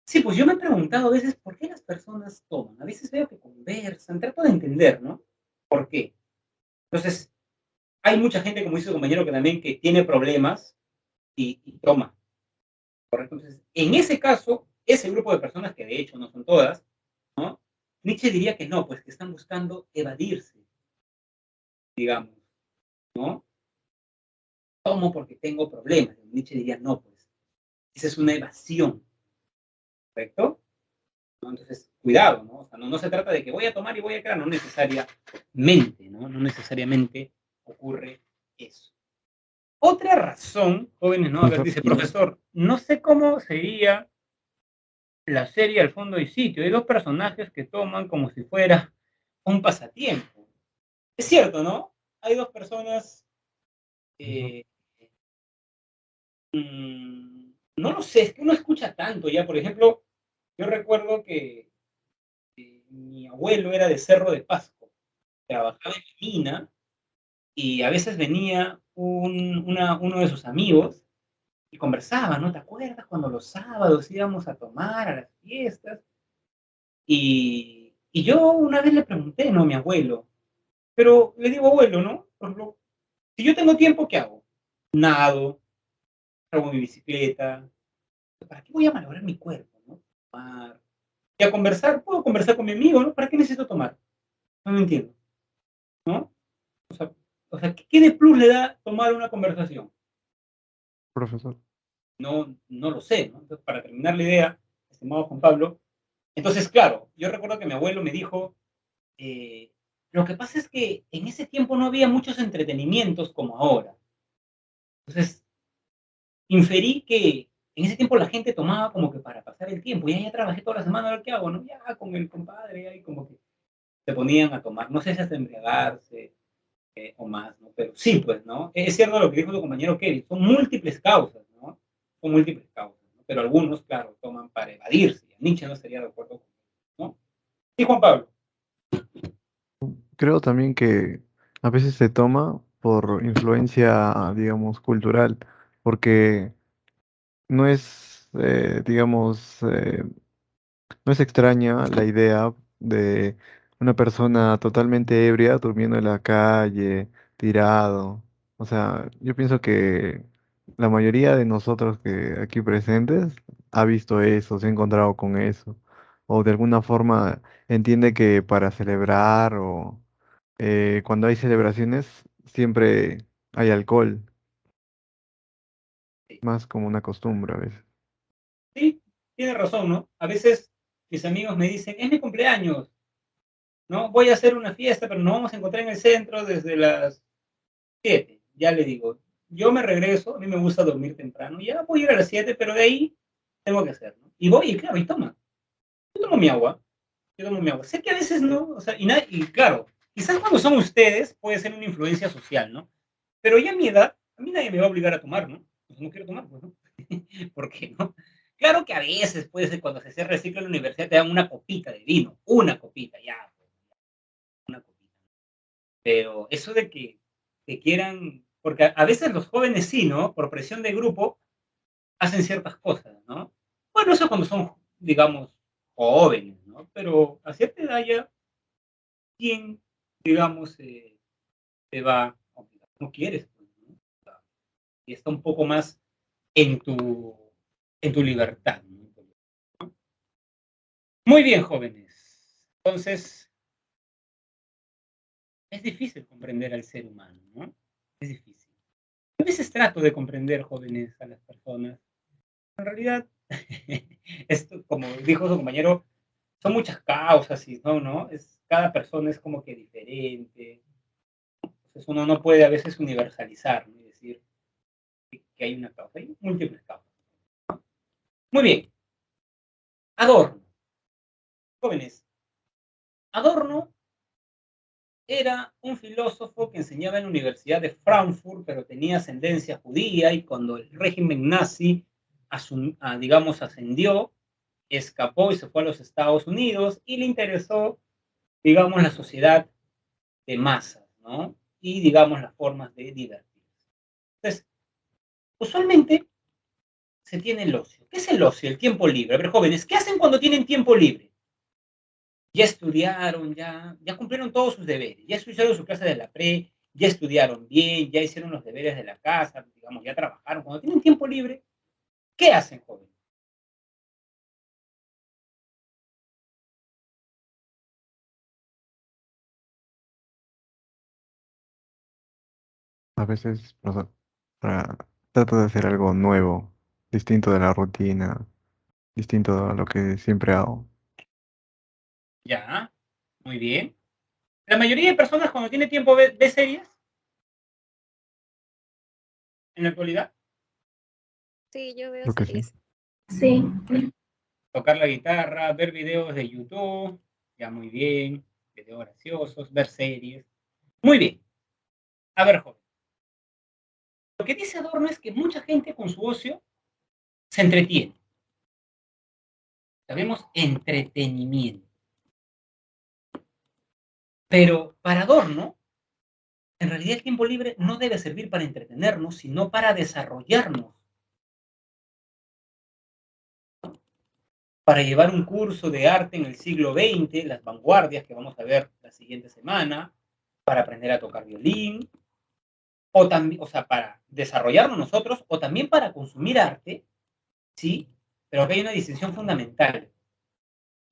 sí, pues yo me he preguntado a veces por qué las personas toman. A veces veo que conversan, trato de entender, ¿no? ¿Por qué? Entonces, hay mucha gente, como dice su compañero, que también que tiene problemas y toma. ¿Correcto? Entonces, en ese caso, ese grupo de personas, que de hecho no son todas, ¿no? Nietzsche diría que no, pues que están buscando evadirse, digamos, ¿no? Tomo porque tengo problemas. Nietzsche diría, no, pues, esa es una evasión. ¿correcto? ¿No? Entonces, cuidado, ¿no? O sea, no se trata de que voy a tomar y voy a quedar, no necesariamente, ¿no? No necesariamente ocurre eso. Otra razón, jóvenes, ¿no? A ver, dice, profesor, no sé cómo sería la serie Al fondo y sitio. Hay dos personajes que toman como si fuera un pasatiempo. Es cierto, ¿no? Hay dos personas, eh, no lo sé, es que uno escucha tanto ya. Por ejemplo, yo recuerdo que mi abuelo era de Cerro de Pasco, trabajaba en mina y a veces venía uno de sus amigos y conversaba, ¿no? ¿Te acuerdas cuando los sábados íbamos a tomar a las fiestas? Y yo una vez le pregunté, ¿no? A mi abuelo, pero le digo, abuelo, ¿no? Por ejemplo, si yo tengo tiempo, ¿qué hago? Nado, hago mi bicicleta. ¿Para qué voy a malograr mi cuerpo, no? Tomar. Y a conversar, puedo conversar con mi amigo, ¿no? ¿Para qué necesito tomar? No me entiendo, ¿no? O sea, ¿qué de plus le da tomar una conversación? Profesor. No lo sé, ¿no? Entonces, para terminar la idea, estimado Juan Pablo, entonces, claro, yo recuerdo que mi abuelo me dijo, lo que pasa es que en ese tiempo no había muchos entretenimientos como ahora. Entonces, inferí que en ese tiempo la gente tomaba como que para pasar el tiempo. Ya trabajé toda la semana, a ver qué hago, ¿no? Ya con el compadre, ahí como que se ponían a tomar. No sé si hasta embriagarse o más, ¿no? Pero sí, pues, ¿no? Es cierto lo que dijo tu compañero Kevin, son múltiples causas, ¿no? Son múltiples causas, ¿no? Pero algunos, claro, toman para evadirse. Nietzsche no estaría de acuerdo con eso, ¿no? Sí, Juan Pablo. Creo también que a veces se toma por influencia, digamos, cultural, porque no es, no es extraña la idea de una persona totalmente ebria durmiendo en la calle, tirado. O sea, yo pienso que la mayoría de nosotros que aquí presentes ha visto eso, se ha encontrado con eso, o de alguna forma entiende que para celebrar o cuando hay celebraciones siempre hay alcohol, más como una costumbre a veces. Sí, tiene razón, ¿no? A veces mis amigos me dicen, es mi cumpleaños, ¿no? Voy a hacer una fiesta, pero nos vamos a encontrar en el centro desde las 7. Ya le digo, yo me regreso, a mí me gusta dormir temprano, ya voy a ir a las 7, pero de ahí tengo que hacer, ¿no? Y voy, y claro, y toma. Yo tomo mi agua, yo tomo mi agua. Sé que a veces no, o sea, y claro, quizás cuando son ustedes puede ser una influencia social, ¿no? Pero ya a mi edad, a mí nadie me va a obligar a tomar, ¿no? Pues no quiero tomar, pues, ¿no? ¿Por qué no? Claro que a veces puede ser cuando se cierra el ciclo en la universidad te dan una copita de vino, una copita, ya, pues, una copita. Pero eso de que quieran, porque a veces los jóvenes sí, ¿no? Por presión de grupo hacen ciertas cosas, ¿no? Bueno, eso cuando son, digamos, jóvenes, ¿no? Pero a cierta edad ya, ¿quién, digamos, te va a obligar? No quieres, pues, ¿no? O sea, y está un poco más en tu libertad, ¿no? Muy bien, jóvenes. Entonces, es difícil comprender al ser humano, ¿no? Es difícil. A veces trato de comprender, jóvenes, a las personas. En realidad, esto, como dijo su compañero, son muchas causas y no, cada persona es como que diferente. Entonces uno no puede a veces universalizar, ¿no? Y decir que hay una causa, hay múltiples causas. Muy bien, Adorno. Jóvenes, Adorno era un filósofo que enseñaba en la Universidad de Frankfurt, pero tenía ascendencia judía y cuando el régimen nazi, digamos, ascendió, escapó y se fue a los Estados Unidos y le interesó, digamos, la sociedad de masas, ¿no? Y, digamos, las formas de divertirse. Entonces, usualmente se tiene el ocio. ¿Qué es el ocio? El tiempo libre. A ver, jóvenes, ¿qué hacen cuando tienen tiempo libre? Ya estudiaron, ya cumplieron todos sus deberes, ya hicieron su clase de la pre, ya estudiaron bien, ya hicieron los deberes de la casa, digamos, ya trabajaron. Cuando tienen tiempo libre, ¿qué hacen, jóvenes? A veces, o sea, trato de hacer algo nuevo, distinto de la rutina. distinto a lo que siempre hago. Ya, muy bien. La mayoría de personas cuando tiene tiempo ve series en la actualidad. Sí, yo veo Creo que sí. series. Sí. Tocar la guitarra, ver videos de YouTube, ya muy bien, videos graciosos, ver series. Muy bien. A ver, joven. Lo que dice Adorno es que mucha gente con su ocio se entretiene. Sabemos entretenimiento. Pero para Adorno, en realidad el tiempo libre no debe servir para entretenernos, sino para desarrollarnos. Para llevar un curso de arte en el siglo XX, las vanguardias que vamos a ver la siguiente semana, para aprender a tocar violín, o también, o sea, para desarrollarnos nosotros, o también para consumir arte, ¿sí? Pero acá hay una distinción fundamental.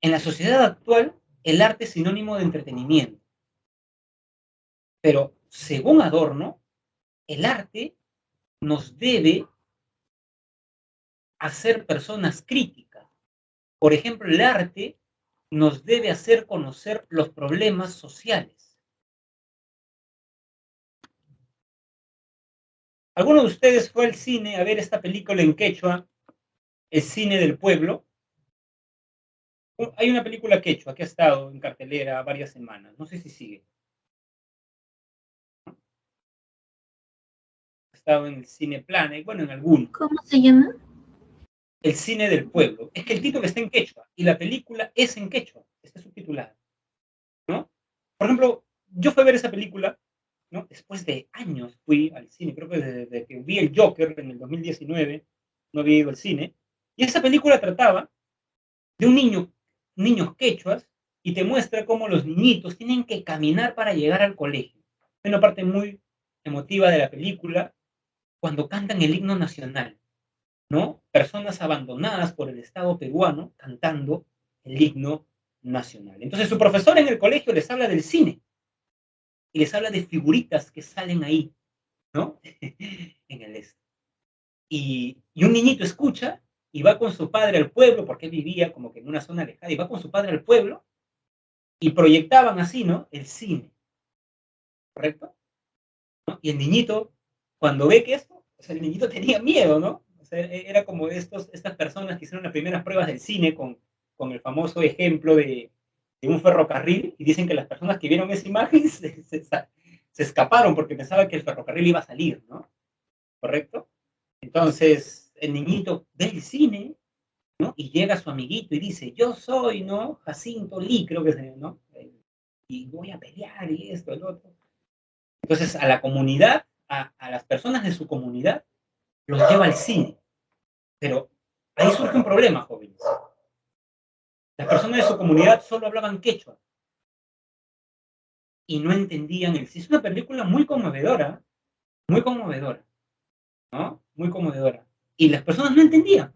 En la sociedad actual, el arte es sinónimo de entretenimiento. Pero, según Adorno, el arte nos debe hacer personas críticas. Por ejemplo, el arte nos debe hacer conocer los problemas sociales. ¿Alguno de ustedes fue al cine a ver esta película en quechua, El cine del pueblo? Hay una película quechua que ha estado en cartelera varias semanas. No sé si sigue. Ha estado en el Cine Planet, bueno, en alguno. ¿Cómo se llama? El cine del pueblo. Es que el título está en quechua y la película es en quechua. Está subtitulada, ¿no? Por ejemplo, yo fui a ver esa película, ¿no? Después de años fui al cine. Creo que desde que vi el Joker en el 2019 no había ido al cine. Y esa película trataba de un niños quechuas, y te muestra cómo los niñitos tienen que caminar para llegar al colegio. Hay una parte muy emotiva de la película cuando cantan el himno nacional, ¿no? Personas abandonadas por el Estado peruano cantando el himno nacional. Entonces su profesor en el colegio les habla del cine y les habla de figuritas que salen ahí, ¿no? En el este. Y un niñito escucha y va con su padre al pueblo, porque él vivía como que en una zona alejada, y va con su padre al pueblo y proyectaban así, ¿no? El cine, ¿correcto? ¿No? Y el niñito, cuando ve que esto, o sea, el niñito tenía miedo, ¿no? O sea, era como estas personas que hicieron las primeras pruebas del cine con el famoso ejemplo de un ferrocarril, y dicen que las personas que vieron esa imagen se escaparon porque pensaban que el ferrocarril iba a salir, ¿no? ¿Correcto? Entonces, el niñito ve el cine, ¿no? Y llega su amiguito y dice, yo soy, ¿no? Jacinto Lee, creo que es, ¿no? Y voy a pelear y esto, el otro. Entonces, a la comunidad, a las personas de su comunidad, los lleva al cine. Pero ahí surge un problema, jóvenes. Las personas de su comunidad solo hablaban quechua y no entendían el cine. Es una película muy conmovedora, ¿no? Muy conmovedora. Y las personas no entendían.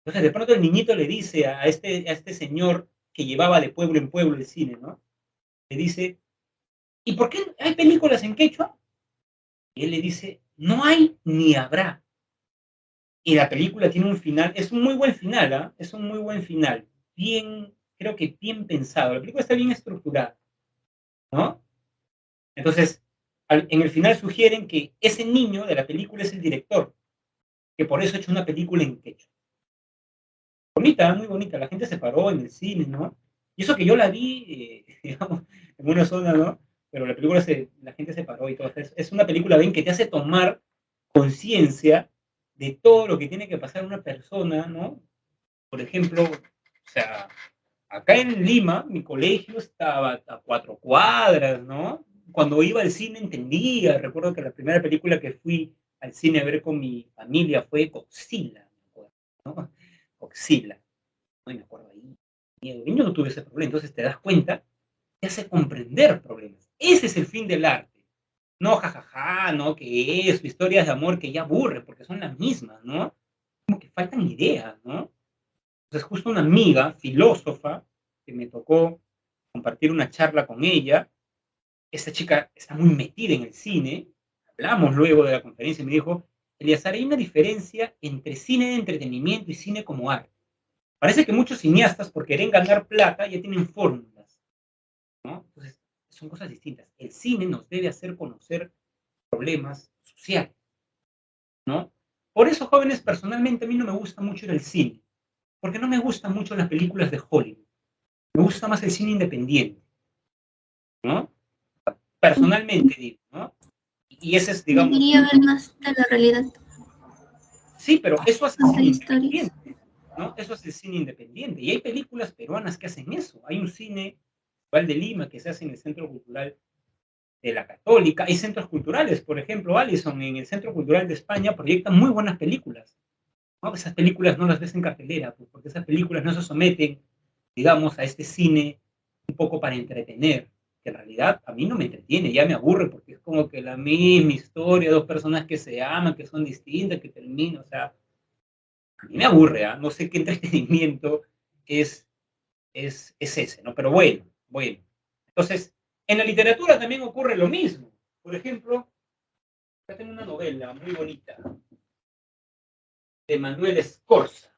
Entonces, de pronto el niñito le dice a este señor que llevaba de pueblo en pueblo el cine, ¿no? Le dice, ¿y por qué hay películas en quechua? Y él le dice, no hay ni habrá. Y la película tiene un final, es un muy buen final, ¿ah? Es un muy buen final. Bien, creo que bien pensado. La película está bien estructurada, ¿no? Entonces, en el final sugieren que ese niño de la película es el director, que por eso ha hecho una película en quechua. Bonita, muy bonita. La gente se paró en el cine, ¿no? Y eso que yo la vi, digamos, en una zona, ¿no? Pero la película, la gente se paró y todo. Es una película, ven, que te hace tomar conciencia de todo lo que tiene que pasar una persona, ¿no? Por ejemplo, o sea, acá en Lima, mi colegio estaba a 4 cuadras, ¿no? Cuando iba al cine entendía. Recuerdo que la primera película que fui al cine a ver con mi familia fue Godzilla, ¿no? Godzilla. No me acuerdo ahí. Miedo. Yo no tuve ese problema. Entonces te das cuenta, te hace comprender problemas. Ese es el fin del arte. No, jajaja, no, que eso, historias de amor que ya aburren, porque son las mismas, ¿no? Como que faltan ideas, ¿no? Entonces, justo una amiga, filósofa, que me tocó compartir una charla con ella, esta chica está muy metida en el cine, hablamos luego de la conferencia y me dijo, Eliazar, hay una diferencia entre cine de entretenimiento y cine como arte. Parece que muchos cineastas, por querer ganar plata, ya tienen fórmulas, ¿no? Entonces, son cosas distintas. El cine nos debe hacer conocer problemas sociales, ¿no? Por eso, jóvenes, personalmente a mí no me gusta mucho ir al cine, porque no me gustan mucho las películas de Hollywood. Me gusta más el cine independiente, ¿no? Personalmente digo, ¿no? Y ese es, Yo digamos, quería ver más de la realidad, sí, pero eso hace más de cine historias. independiente, ¿no? Eso es el cine independiente. Y hay películas peruanas que hacen eso. Hay un cine igual de Lima que se hace en el Centro Cultural de la Católica. Hay centros culturales, por ejemplo, Allison, en el Centro Cultural de España proyectan muy buenas películas, ¿no? Esas películas no las ves en cartelera, pues, porque esas películas no se someten, digamos, a este cine un poco para entretener, que en realidad a mí no me entretiene, ya me aburre, porque es como que la misma historia, dos personas que se aman, que son distintas, que terminan, o sea, a mí me aburre, ¿ah? No sé qué entretenimiento es, es ese, ¿no? Pero bueno, bueno. Entonces, en la literatura también ocurre lo mismo. Por ejemplo, acá tengo una novela muy bonita de Manuel Escorza,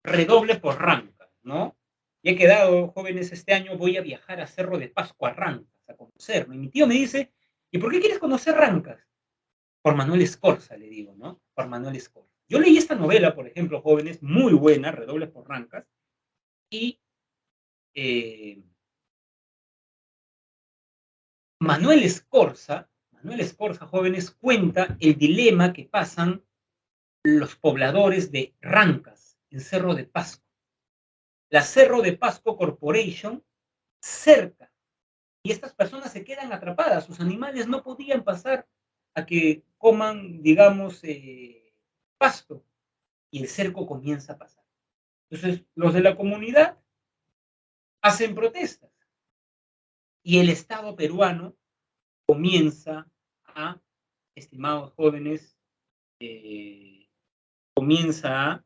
Redoble por Rancas, ¿no? Y he quedado, jóvenes, este año voy a viajar a Cerro de Pascua, Rancas, a conocerlo. Y mi tío me dice, ¿y por qué quieres conocer Rancas? Por Manuel Escorza, le digo, ¿no? Por Manuel Escorza. Yo leí esta novela, por ejemplo, jóvenes, muy buena, Redoble por Rancas, y Manuel Escorza, jóvenes, cuenta el dilema que pasan los pobladores de Rancas, en Cerro de Pasco. La Cerro de Pasco Corporation cerca, y estas personas se quedan atrapadas, sus animales no podían pasar a que coman, digamos, pasto, y el cerco comienza a pasar. Entonces, los de la comunidad hacen protestas, y el Estado peruano comienza a, estimados jóvenes, comienza a,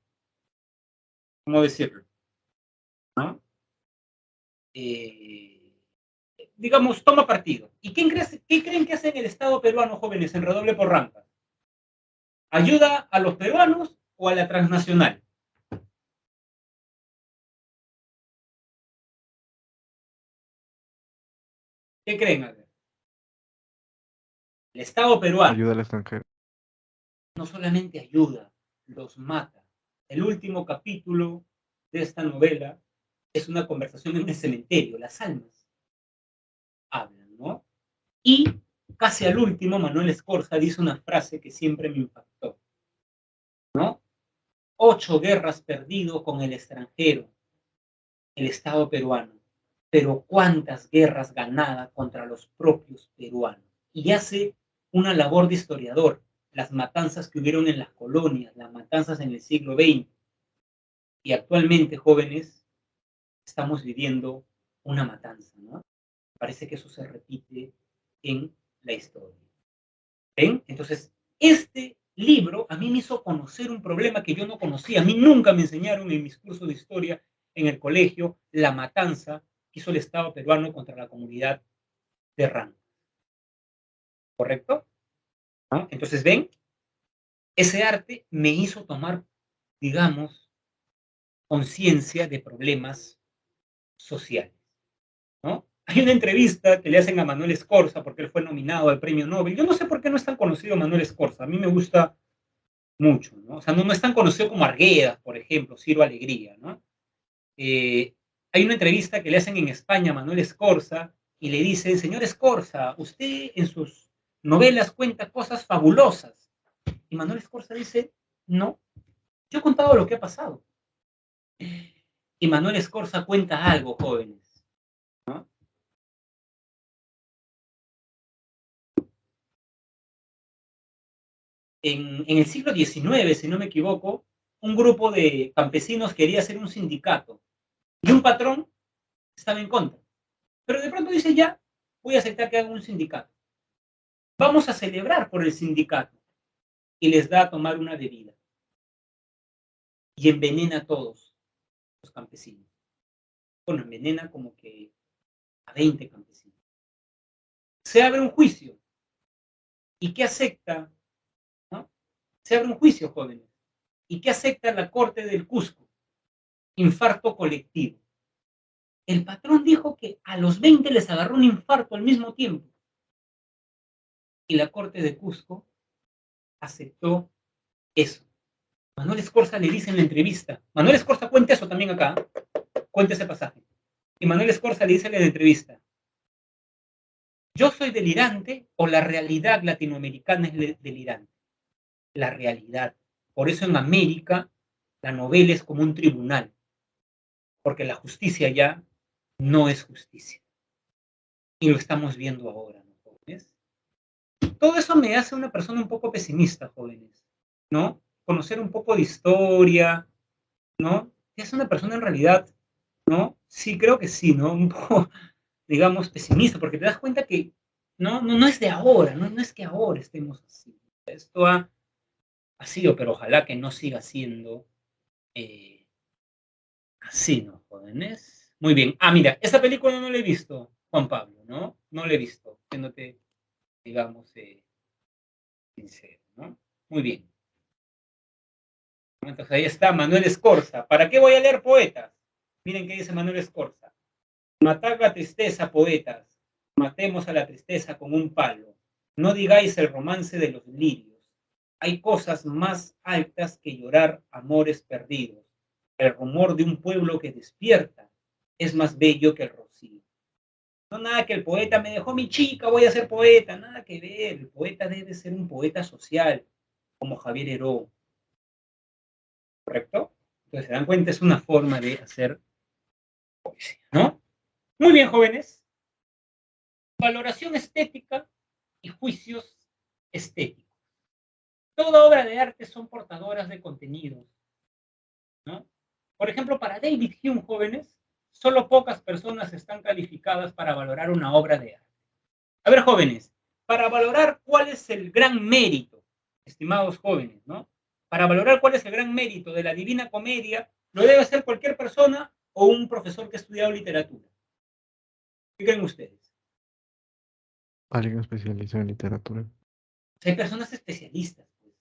¿cómo decirlo? ¿No? Digamos, toma partido. ¿Y qué creen que hace en el Estado peruano, jóvenes, en Redoble por Rancas? ¿Ayuda a los peruanos o a la transnacional? ¿Qué creen? A ver. El Estado peruano Ayuda al extranjero. no solamente ayuda, los mata. El último capítulo de esta novela es una conversación en un cementerio, las almas hablan, ¿no? Y casi al último, Manuel Escorza dice una frase que siempre me impactó, ¿no? 8 guerras perdido con el extranjero, el Estado peruano, pero cuántas guerras ganadas contra los propios peruanos. Y hace una labor de historiador, las matanzas que hubieron en las colonias, las matanzas en el siglo XX. Y actualmente, jóvenes, estamos viviendo una matanza, ¿no? Parece que eso se repite en la historia. ¿Ven? Entonces, este libro a mí me hizo conocer un problema que yo no conocía. A mí nunca me enseñaron en mis cursos de historia en el colegio la matanza que hizo el Estado peruano contra la comunidad de Ranco. ¿Correcto? ¿No? Entonces, ven, ese arte me hizo tomar, digamos, conciencia de problemas sociales, ¿no? Hay una entrevista que le hacen a Manuel Escorza porque él fue nominado al premio Nobel. Yo no sé por qué no es tan conocido Manuel Escorza. A mí me gusta mucho, ¿no? O sea, no es tan conocido como Arguedas, por ejemplo, Ciro Alegría, ¿no? Hay una entrevista que le hacen en España a Manuel Escorza y le dicen, señor Escorza, usted en sus novelas cuenta cosas fabulosas. Y Manuel Escorza dice, no, yo he contado lo que ha pasado. Y Manuel Escorza cuenta algo, jóvenes, ¿no? En el siglo XIX, si no me equivoco, un grupo de campesinos quería hacer un sindicato y un patrón estaba en contra. Pero de pronto dice, ya, voy a aceptar que hagan un sindicato. Vamos a celebrar por el sindicato. Y les da a tomar una bebida. Y envenena a todos los campesinos. Bueno, envenena como que a 20 campesinos. Se abre un juicio. ¿Y qué acepta? ¿No? Se abre un juicio, jóvenes. ¿Y qué acepta la Corte del Cusco? infarto colectivo. El patrón dijo que a los 20 les agarró un infarto al mismo tiempo. Y la Corte de Cusco aceptó eso. Manuel Escorza le dice en la entrevista, Manuel Escorza cuenta eso también acá, cuenta ese pasaje. Y Manuel Escorza le dice en la entrevista, ¿yo soy delirante o la realidad latinoamericana es delirante? La realidad. Por eso en América la novela es como un tribunal, porque la justicia ya no es justicia. Y lo estamos viendo ahora, ¿no, jóvenes? Todo eso me hace una persona un poco pesimista, jóvenes, ¿no? Conocer un poco de historia, ¿no? Es una persona en realidad, ¿no? Sí, creo que sí, ¿no? Un poco, digamos, pesimista, porque te das cuenta que no es de ahora, no es que ahora estemos así. Esto ha sido, pero ojalá que no siga siendo así, ¿no, jóvenes? Muy bien. Ah, mira, esta película no la he visto, Juan Pablo, ¿no? No la he visto, siéndote, digamos, sincero, ¿no? Muy bien. Entonces ahí está Manuel Escorza. ¿Para qué voy a leer poetas? Miren qué dice Manuel Escorza. Matad la tristeza, poetas. Matemos a la tristeza con un palo. No digáis el romance de los lirios. Hay cosas más altas que llorar amores perdidos. El rumor de un pueblo que despierta es más bello que el rocío. No nada que el poeta me dejó mi chica, voy a ser poeta. Nada que ver. El poeta debe ser un poeta social, como Javier Heró. ¿Correcto? Entonces, se dan cuenta, es una forma de hacer poesía, ¿no? Muy bien, jóvenes. Valoración estética y juicios estéticos. Toda obra de arte son portadoras de contenidos, ¿no? Por ejemplo, para David Hume, jóvenes, solo pocas personas están calificadas para valorar una obra de arte. A ver, jóvenes, para valorar cuál es el gran mérito, estimados jóvenes, ¿no? Para valorar cuál es el gran mérito de la Divina Comedia, lo debe hacer cualquier persona o un profesor que ha estudiado literatura. ¿Qué creen ustedes? Alguien especializado en literatura. Hay personas especialistas, pues,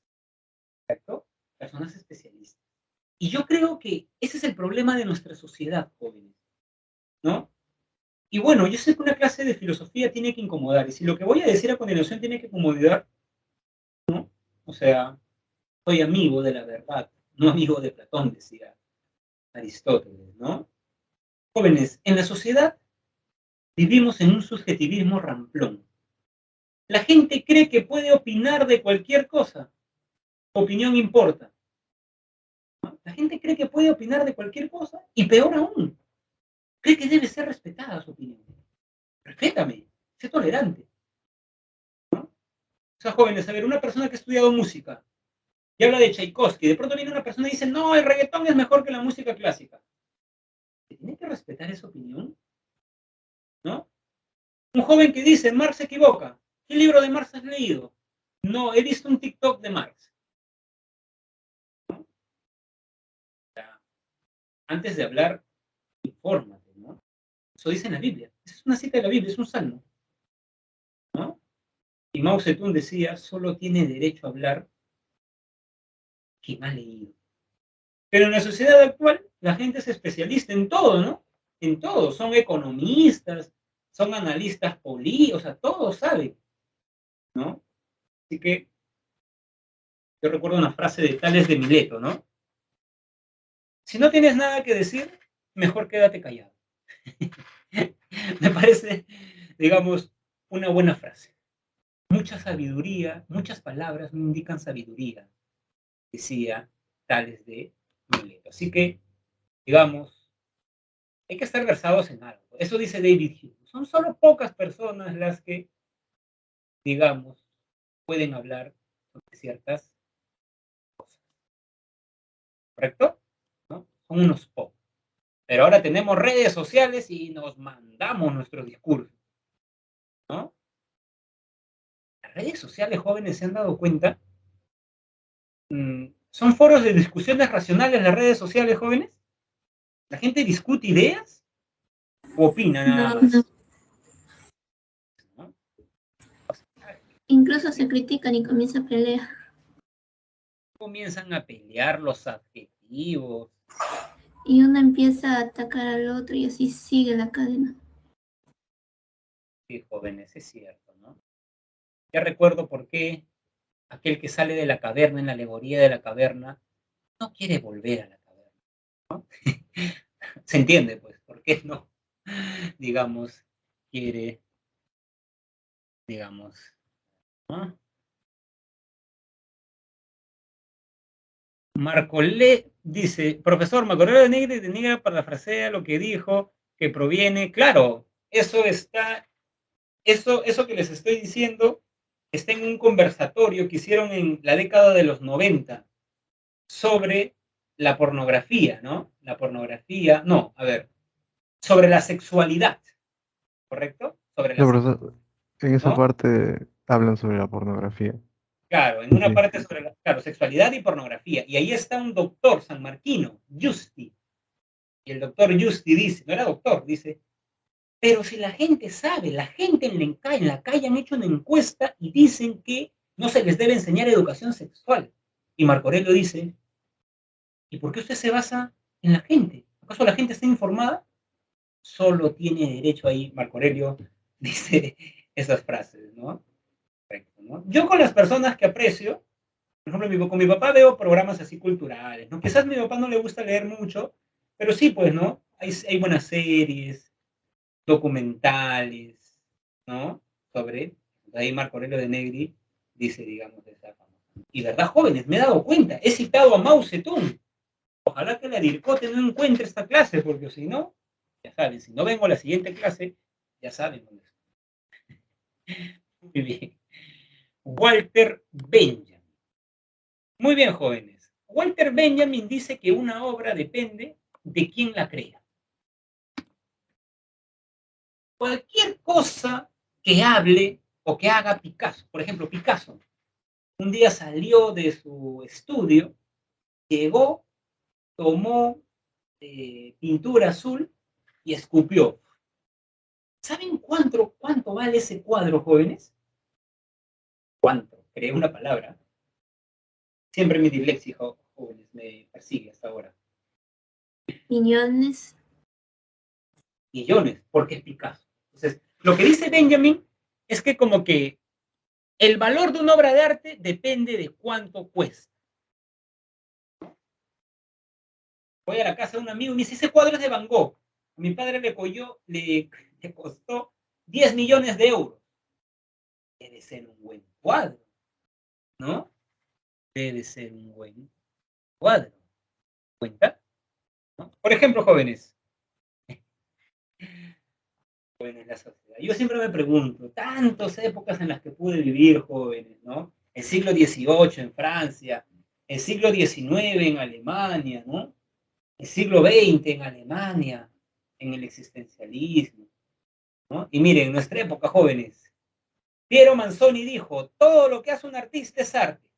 ¿cierto? Personas especialistas. Y yo creo que ese es el problema de nuestra sociedad, jóvenes, ¿no? Y bueno, yo sé que una clase de filosofía tiene que incomodar, y si lo que voy a decir a continuación tiene que incomodar, ¿no? O sea, soy amigo de la verdad, no amigo de Platón, decía Aristóteles, ¿no? Jóvenes, en la sociedad vivimos en un subjetivismo ramplón. La gente cree que puede opinar de cualquier cosa. Su opinión importa, ¿no? La gente cree que puede opinar de cualquier cosa y peor aún, cree que debe ser respetada su opinión. Respétame, sé tolerante, ¿no? O sea, jóvenes, a ver, una persona que ha estudiado música y habla de Tchaikovsky, de pronto viene una persona y dice, no, el reggaetón es mejor que la música clásica. ¿Se tiene que respetar esa opinión? ¿No? Un joven que dice, Marx se equivoca. ¿Qué libro de Marx has leído? No, he visto un TikTok de Marx. ¿No? O sea, antes de hablar, infórmate, ¿no? Eso dice en la Biblia. Esa es una cita de la Biblia, es un salmo, ¿no? Y Mao Zedong decía, solo tiene derecho a hablar quien ha leído. Pero en la sociedad actual, la gente es especialista en todo, ¿no? En todo. Son economistas, son analistas políticos, o sea, todos saben, ¿no? Así que yo recuerdo una frase de Tales de Mileto, ¿no? Si no tienes nada que decir, mejor quédate callado. Me parece, digamos, una buena frase. Mucha sabiduría, muchas palabras no indican sabiduría, decía Tales de Mileto. Así que, digamos, hay que estar versados en algo. Eso dice David Hume. Son solo pocas personas las que, digamos, pueden hablar sobre ciertas cosas. ¿Correcto? ¿No? Son unos pocos. Pero ahora tenemos redes sociales y nos mandamos nuestro discurso, ¿no? Las redes sociales, jóvenes, se han dado cuenta. ¿Son foros de discusiones racionales las redes sociales, jóvenes? ¿La gente discute ideas o opina nada No, más? no. ¿No? Incluso se critican y comienza a pelear. Comienzan a pelear los adjetivos. y uno empieza a atacar al otro y así sigue la cadena. Sí, jóvenes, es cierto, ¿no? Ya recuerdo por qué aquel que sale de la caverna en la alegoría de la caverna no quiere volver a la caverna, ¿no? Se entiende, pues, por qué no, digamos, quiere, digamos, ¿no? Marcolé dice, profesor, Marco Aurelio de Negri parafrasea lo que dijo, que proviene, claro, eso que les estoy diciendo está en un conversatorio que hicieron en la década de los 90 sobre la pornografía, ¿no? La pornografía, no, a ver, sobre la sexualidad, ¿correcto? Sobre la No, sexualidad, pero en esa ¿no? parte hablan sobre la pornografía. Claro, en Sí, una sí. parte sobre la, claro, sexualidad y pornografía. Y ahí está un doctor sanmarquino, Justi. Y el doctor Justi dice, no era doctor, dice, pero si la gente sabe, la gente en la calle han hecho una encuesta y dicen que no se les debe enseñar educación sexual. Y Marco Aurelio dice, ¿y por qué usted se basa en la gente? ¿Acaso la gente está informada? Solo tiene derecho ahí, Marco Aurelio dice esas frases, ¿no? Correcto, ¿no? Yo con las personas que aprecio, por ejemplo, con mi papá veo programas así culturales, ¿no? Quizás a mi papá no le gusta leer mucho, pero sí, pues, ¿no? Hay buenas series, documentales, ¿no? Sobre, ahí Marco Aurelio de Negri dice, digamos, de esa forma. Y verdad, jóvenes, me he dado cuenta, he citado a Mao Zedong. Ojalá que la DIRCOTE no encuentre esta clase, porque si no, ya saben, si no vengo a la siguiente clase, ya saben dónde estoy. Muy bien. Walter Benjamin. Muy bien, jóvenes. Walter Benjamin dice que una obra depende de quién la crea. Cualquier cosa que hable o que haga Picasso, por ejemplo, Picasso, un día salió de su estudio, llegó, tomó pintura azul y escupió. ¿Saben cuánto vale ese cuadro, jóvenes? ¿Cuánto? Creé una palabra. Siempre mi dislexia, jóvenes, me persigue hasta ahora. Millones. Millones, porque es Picasso. Entonces, lo que dice Benjamin es que como que el valor de una obra de arte depende de cuánto cuesta. Voy a la casa de un amigo y me dice, ese cuadro es de Van Gogh. A mi padre le costó 10 millones de euros. Debe ser un buen cuadro, ¿no? Debe ser un buen cuadro. ¿Cuenta? ¿No? Por ejemplo, jóvenes, jóvenes, la sociedad. Yo siempre me pregunto, tantas épocas en las que pude vivir, jóvenes, ¿no? El siglo XVIII en Francia, el siglo XIX en Alemania, ¿no? El siglo XX en Alemania, en el existencialismo, ¿no? Y miren, en nuestra época, jóvenes, Piero Manzoni dijo, todo lo que hace un artista es arte.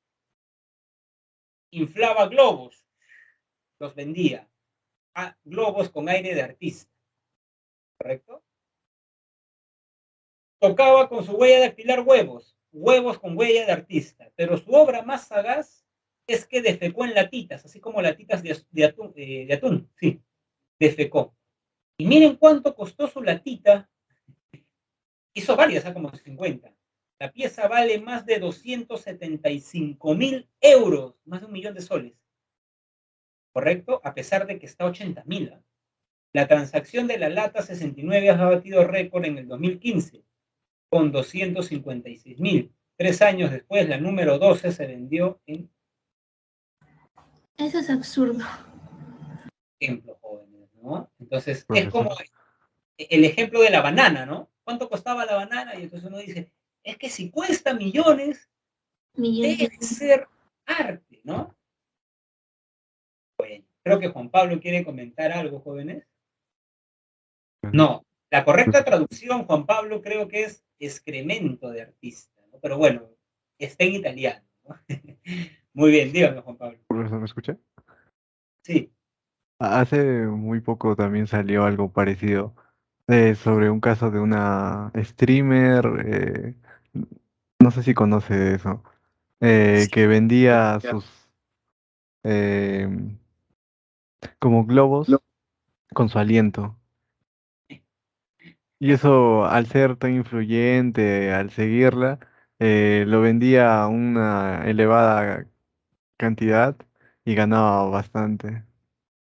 Inflaba globos, los vendía. Globos con aire de artista, ¿correcto? Tocaba con su huella dactilar huevos con huella de artista, pero su obra más sagaz es que defecó en latitas, así como latitas de atún, sí, defecó. Y miren cuánto costó su latita, hizo varias, como 50. La pieza vale más de 275.000 euros, más de 1 millón de soles, ¿correcto? A pesar de que está 80.000. ¿Eh? La transacción de la lata 69 ha batido récord en el 2015 con 256.000. 3 años después, la número 12 se vendió en Eso es absurdo. ejemplo, jóvenes, ¿no? Entonces, es como Profesor. el ejemplo de la banana, ¿no? ¿Cuánto costaba la banana? Y entonces uno dice, es que si cuesta millones, debe Millones. ser arte, ¿no? Bueno, creo que Juan Pablo quiere comentar algo, jóvenes. No, la correcta Pues, traducción, Juan Pablo, creo que es excremento de artista, ¿no? Pero bueno, está en italiano, ¿no? Muy bien, dígame, Juan Pablo. profesor, ¿me escucha? Sí. Hace muy poco también salió algo parecido sobre un caso de una streamer, no sé si conoce eso, Sí. que vendía sus, eh, como globos con su aliento. Y eso, al ser tan influyente, al seguirla, lo vendía a una elevada cantidad y ganaba bastante.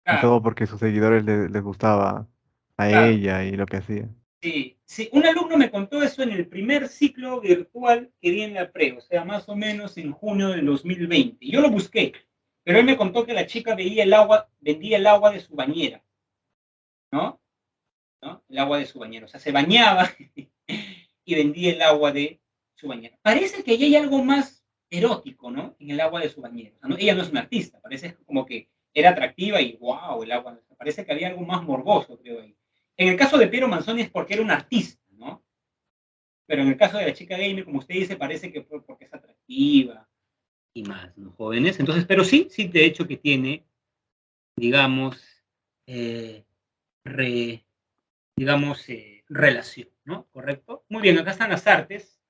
Y Claro, todo porque sus seguidores les gustaba a claro. ella y lo que hacía. Sí, sí, un alumno me contó eso en el primer ciclo virtual que di en la pre, o sea, más o menos en junio del 2020. Yo lo busqué, pero él me contó que la chica veía el agua, vendía el agua de su bañera, ¿no? ¿No? El agua de su bañera, o sea, se bañaba y vendía el agua de su bañera. Parece que ahí hay algo más erótico, ¿no? En el agua de su bañera. O sea, ella no es una artista, parece como que era atractiva y wow, el agua. Parece que había algo más morboso, creo ahí. En el caso de Piero Manzoni es porque era un artista, ¿no? Pero en el caso de la chica gamer, como usted dice, parece que fue porque es atractiva y más, ¿no? Jóvenes. Entonces, pero sí, sí, de hecho que tiene, digamos, eh, re, digamos, relación, ¿no? ¿Correcto? Muy bien, acá están las artes.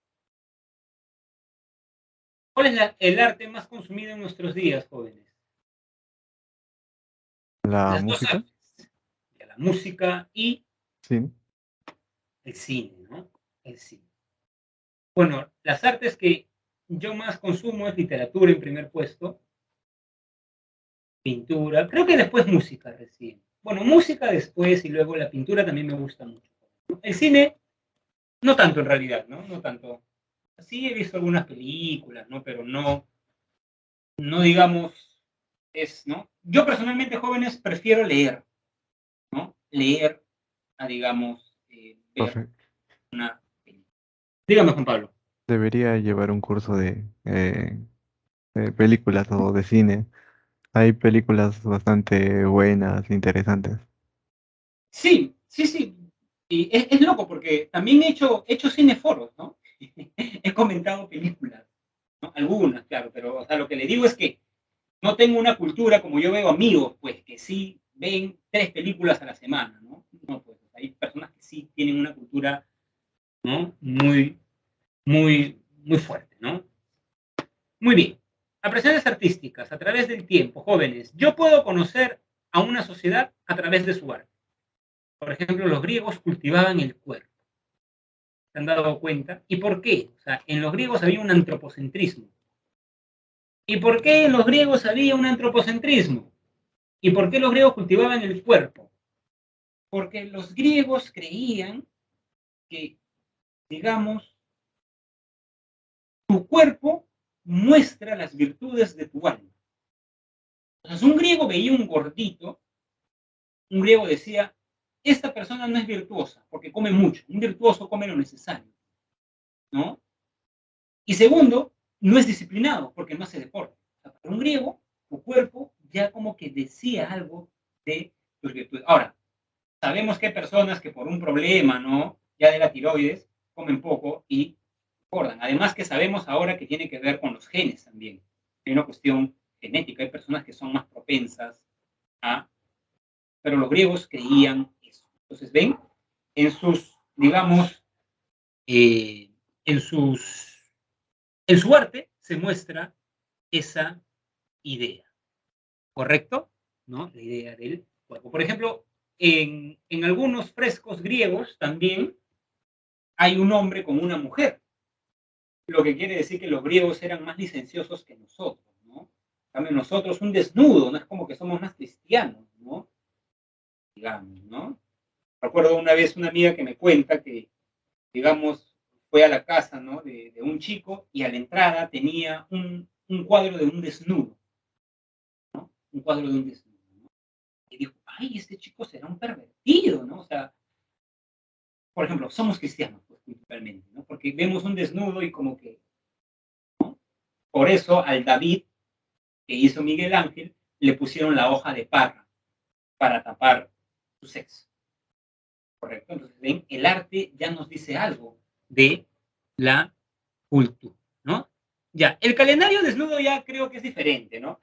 ¿Cuál es el arte más consumido en nuestros días, jóvenes? La Las dos música, artes. La música y sí. el cine, ¿no? El cine. Bueno, las artes que yo más consumo es literatura en primer puesto, pintura, creo que después música recién. Bueno, música después y luego la pintura también me gusta mucho. El cine, no tanto en realidad, ¿no? No tanto. Sí he visto algunas películas, ¿no? Pero no, no digamos, ¿no? Yo personalmente, jóvenes, prefiero leer, ¿no? Leer a, digamos, ver Profe, una película. Dígame, Juan Pablo. debería llevar un curso de películas o de cine. Hay películas bastante buenas, interesantes. Sí, sí, sí. Y es loco porque también he hecho cineforos, ¿no? He comentado películas, ¿no? Algunas, claro, pero o sea, lo que le digo es que no tengo una cultura como yo veo amigos, pues que sí ven 3 películas a la semana, ¿no? No, pues hay personas que sí tienen una cultura, ¿no? Muy, muy fuerte, ¿no? Muy bien. Apreciaciones artísticas a través del tiempo, jóvenes. Yo puedo conocer a una sociedad a través de su arte. Por ejemplo, los griegos cultivaban el cuerpo. ¿Se han dado cuenta? ¿Y por qué? O sea, en los griegos había un antropocentrismo. ¿Y por qué en los griegos había un antropocentrismo? ¿Y por qué los griegos cultivaban el cuerpo? Porque los griegos creían que, digamos, tu cuerpo muestra las virtudes de tu alma. Entonces, un griego veía un gordito, un griego decía, esta persona no es virtuosa porque come mucho, un virtuoso come lo necesario, ¿no? Y segundo, no es disciplinado porque no hace deporte. O sea, para un griego, tu cuerpo ya como que decía algo de tus virtudes. Ahora, sabemos que hay personas que por un problema, ¿no? Ya de la tiroides, comen poco y engordan. Además que sabemos ahora que tiene que ver con los genes también. Hay una cuestión genética, hay personas que son más propensas a... Pero los griegos creían eso. Entonces, ven, en sus, digamos, eh, en sus en su arte se muestra esa idea, ¿correcto? ¿No? La idea del cuerpo. Por ejemplo, en algunos frescos griegos también hay un hombre con una mujer, lo que quiere decir que los griegos eran más licenciosos que nosotros, ¿no? También nosotros un desnudo, no es como que somos más cristianos, ¿no? Digamos, ¿no? Recuerdo una vez una amiga que me cuenta que, digamos, fue a la casa, ¿no? De un chico y a la entrada tenía un cuadro de un desnudo, ¿no? Un cuadro de un desnudo, ¿no? Y dijo, ay, este chico será un pervertido, ¿no? O sea, por ejemplo, somos cristianos, pues, principalmente, ¿no? Porque vemos un desnudo y como que, ¿no? Por eso al David que hizo Miguel Ángel le pusieron la hoja de parra para tapar su sexo, ¿correcto? Entonces, ven, el arte ya nos dice algo de la cultura, ¿no? Ya, el calendario desnudo ya creo que es diferente, ¿no?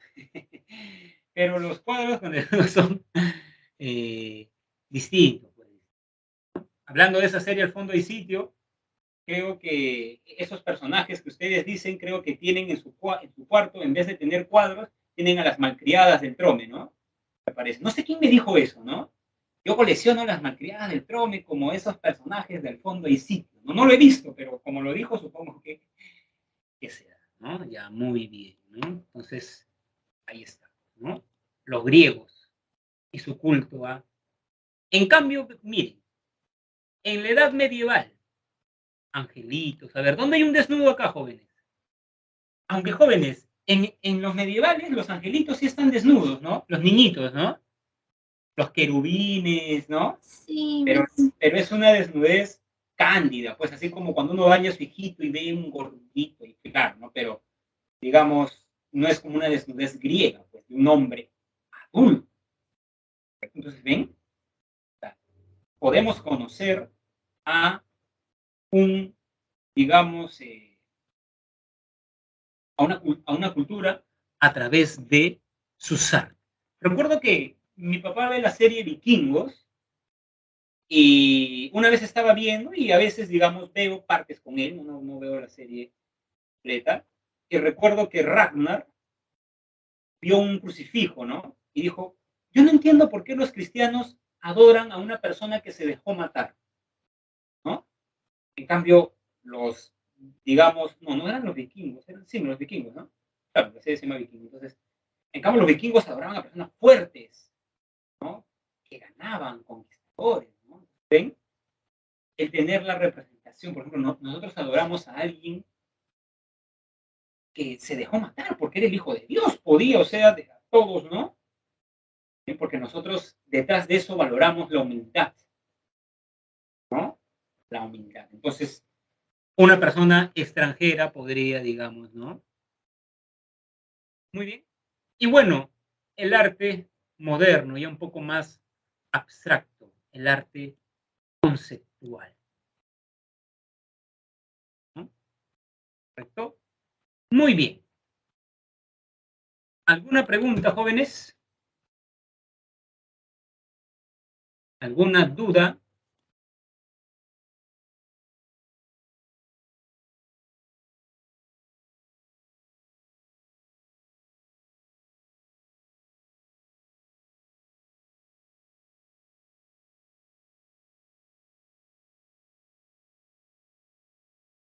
Pero los cuadros con desnudo son distintos. Pues. Hablando de esa serie Al fondo y sitio, creo que esos personajes que ustedes dicen, creo que tienen en su cuarto, en vez de tener cuadros, tienen a las malcriadas del trome, ¿no? Me parece. No sé quién me dijo eso, ¿no? Yo colecciono las malcriadas del trome como esos personajes del fondo y sitio. No, no lo he visto, pero como lo dijo, supongo que será, ¿no? Ya, muy bien, ¿no? Entonces, ahí está, ¿no? Los griegos y su culto a... En cambio, miren, en la edad medieval, angelitos, a ver, ¿dónde hay un desnudo acá, jóvenes? Aunque jóvenes, en los medievales los angelitos sí están desnudos, ¿no? Los niñitos, ¿no? Los querubines, ¿no? Sí, Pero es una desnudez cándida, pues así como cuando uno baña a su hijito y ve un gordito, y claro, ¿no? Pero, digamos, no es como una desnudez griega, pues, de un hombre adulto. Entonces, ¿ven? Podemos conocer a un, digamos, a una cultura a través de sus artes. Recuerdo que mi papá ve la serie Vikingos y una vez estaba viendo y a veces, digamos, veo partes con él, no veo la serie completa, y recuerdo que Ragnar vio un crucifijo, ¿no? Y dijo, yo no entiendo por qué los cristianos adoran a una persona que se dejó matar, ¿no? En cambio, los, digamos, no eran los vikingos, eran, sí, los vikingos, ¿no? Claro, la serie se llama Vikingos. Entonces, en cambio, los vikingos adoraban a personas fuertes, ¿no? Que ganaban, conquistadores, ¿no? ¿Ven? El tener la representación, por ejemplo, nosotros adoramos a alguien que se dejó matar porque era el Hijo de Dios, podía, o sea, de a todos, ¿no? Porque nosotros detrás de eso valoramos la humildad, ¿no? La humildad. Entonces, una persona extranjera podría, digamos, ¿no? Muy bien. Y bueno, el arte moderno, ya un poco más abstracto, el arte conceptual. ¿No? ¿Correcto? Muy bien. ¿Alguna pregunta, jóvenes? ¿Alguna duda?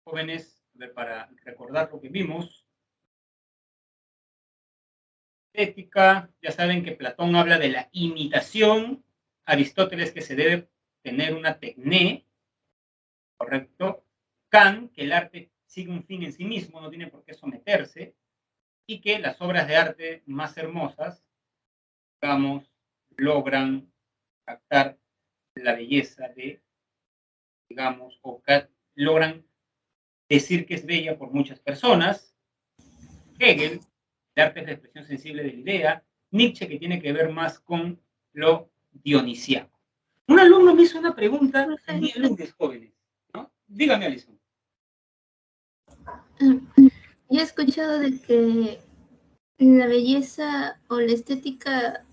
Jóvenes, para recordar lo que vimos, ética, ya saben que Platón habla de la imitación, Aristóteles que se debe tener una tecné, ¿correcto? Kant, que el arte sigue un fin en sí mismo, no tiene por qué someterse, y que las obras de arte más hermosas, digamos, logran captar la belleza de, digamos, o logran decir que es bella por muchas personas. Hegel, el arte es la expresión sensible de la idea. Nietzsche, que tiene que ver más con lo dionisiaco. Un alumno me hizo una pregunta el día lunes, jóvenes, ¿no? Dígame, Alison. Yo he escuchado de que la belleza o la estética,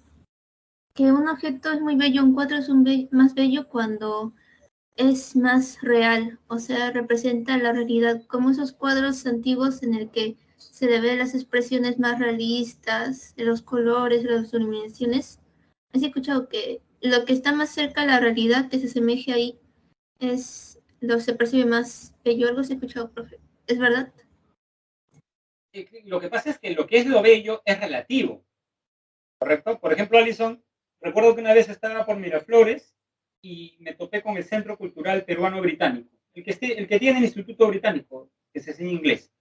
que un objeto es muy bello, un cuadro es más bello cuando es más real, o sea, representa la realidad, como esos cuadros antiguos en el que se le ve las expresiones más realistas, los colores, las iluminaciones. He escuchado que lo que está más cerca de la realidad, que se asemeje ahí, es lo se percibe más bello. Algo se ha escuchado, profe. ¿Es verdad? Lo que pasa es que lo que es lo bello es relativo, ¿correcto? Por ejemplo, Alison, recuerdo que una vez estaba por Miraflores y me topé con el Centro Cultural Peruano Británico, el que tiene el Instituto Británico, que se enseña inglés.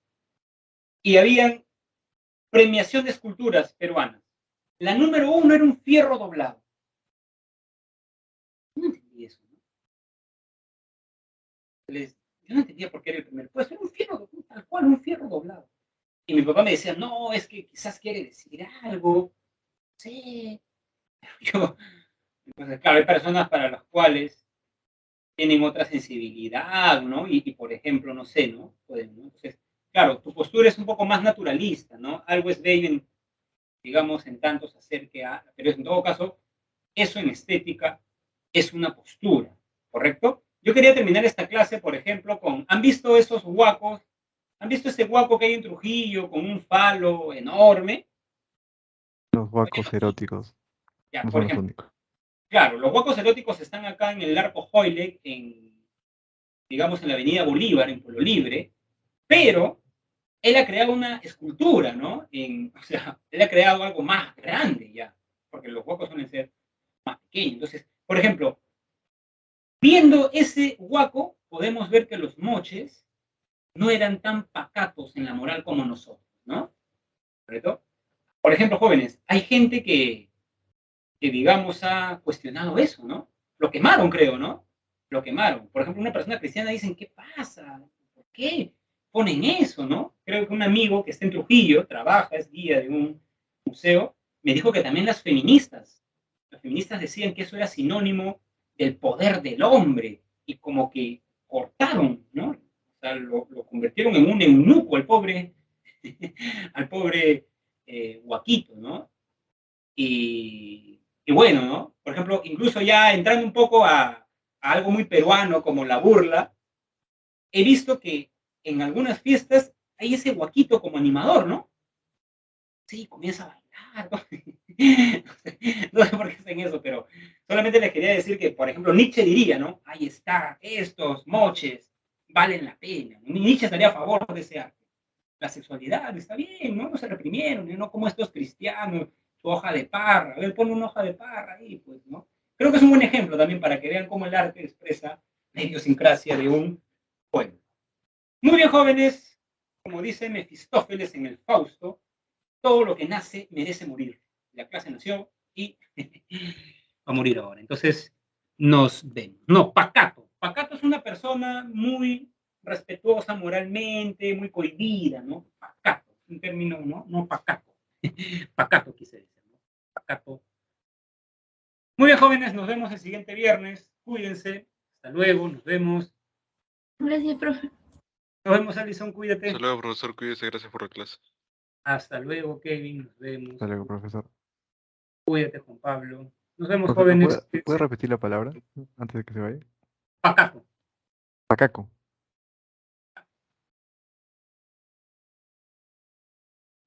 Y habían premiación de esculturas peruanas. La número 1 era un fierro doblado. No entendí eso, ¿no? Yo no entendía por qué era el primer puesto. Era un fierro, tal cual, un fierro doblado. Y mi papá me decía, no, es que quizás quiere decir algo. Sí. Yo, entonces, claro, hay personas para las cuales tienen otra sensibilidad, ¿no? Y por ejemplo, no sé, ¿no? Pueden, ¿no? Entonces, claro, tu postura es un poco más naturalista, ¿no? Algo es bello, digamos, en tanto se acerque a... Pero en todo caso, eso en estética es una postura, ¿correcto? Yo quería terminar esta clase, por ejemplo, con... ¿Han visto esos huacos? ¿Han visto ese huaco que hay en Trujillo con un falo enorme? Los huacos eróticos. Ya, No por son los ejemplo, únicos. claro, los huacos eróticos están acá en el Arco Hoylek, digamos, en la Avenida Bolívar, en Pueblo Libre, pero él ha creado una escultura, ¿no? O sea, él ha creado algo más grande ya, porque los huacos suelen ser más pequeños. Entonces, por ejemplo, viendo ese huaco, podemos ver que los moches no eran tan pacatos en la moral como nosotros, ¿no? ¿Correcto? Por ejemplo, jóvenes, hay gente que, digamos, ha cuestionado eso, ¿no? Lo quemaron, creo, ¿no? Lo quemaron. Por ejemplo, una persona cristiana dicen, ¿qué pasa? ¿Por qué ponen eso, no? Creo que un amigo que está en Trujillo, trabaja, es guía de un museo, me dijo que también las feministas decían que eso era sinónimo del poder del hombre y como que cortaron, ¿no? O sea, lo convirtieron en un eunuco al pobre Guaquito, ¿no? Y bueno, ¿no? Por ejemplo, incluso ya entrando un poco a algo muy peruano como la burla, he visto que en algunas fiestas hay ese Guaquito como animador, ¿no? Sí, comienza a bailar, ¿no? No sé por qué hacen eso, pero solamente les quería decir que, por ejemplo, Nietzsche diría, ¿no? Ahí está, estos moches valen la pena. Nietzsche estaría a favor de ese arte. La sexualidad está bien, ¿no? No se reprimieron, no como estos cristianos, su hoja de parra. A ver, pon una hoja de parra ahí, pues, ¿no? Creo que es un buen ejemplo también para que vean cómo el arte expresa la idiosincrasia de un pueblo. Muy bien, jóvenes, como dice Mefistófeles en el Fausto, todo lo que nace merece morir. La clase nació y va a morir ahora. Entonces, nos vemos. No, pacato. Pacato es una persona muy respetuosa moralmente, muy cohibida, ¿no? Pacato, un término, ¿no? No pacato. Pacato quise decir, ¿no? Pacato. Muy bien, jóvenes, nos vemos el siguiente viernes. Cuídense. Hasta luego, nos vemos. Gracias, profe. Nos vemos, Alison, cuídate. Hasta luego, profesor, cuídese, gracias por la clase. Hasta luego, Kevin, nos vemos. Hasta luego, profesor. Cuídate, Juan Pablo. Nos vemos, Profesor, jóvenes. ¿puede repetir la palabra antes de que se vaya? Pacato. Pacaco.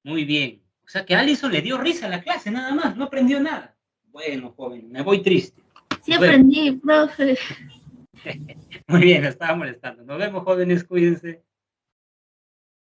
Muy bien. O sea que Alison le dio risa a la clase, nada más, no aprendió nada. Bueno, joven, me voy triste. Sí Nos vemos. aprendí, profe. Muy bien, estaba molestando. Nos vemos, jóvenes, cuídense.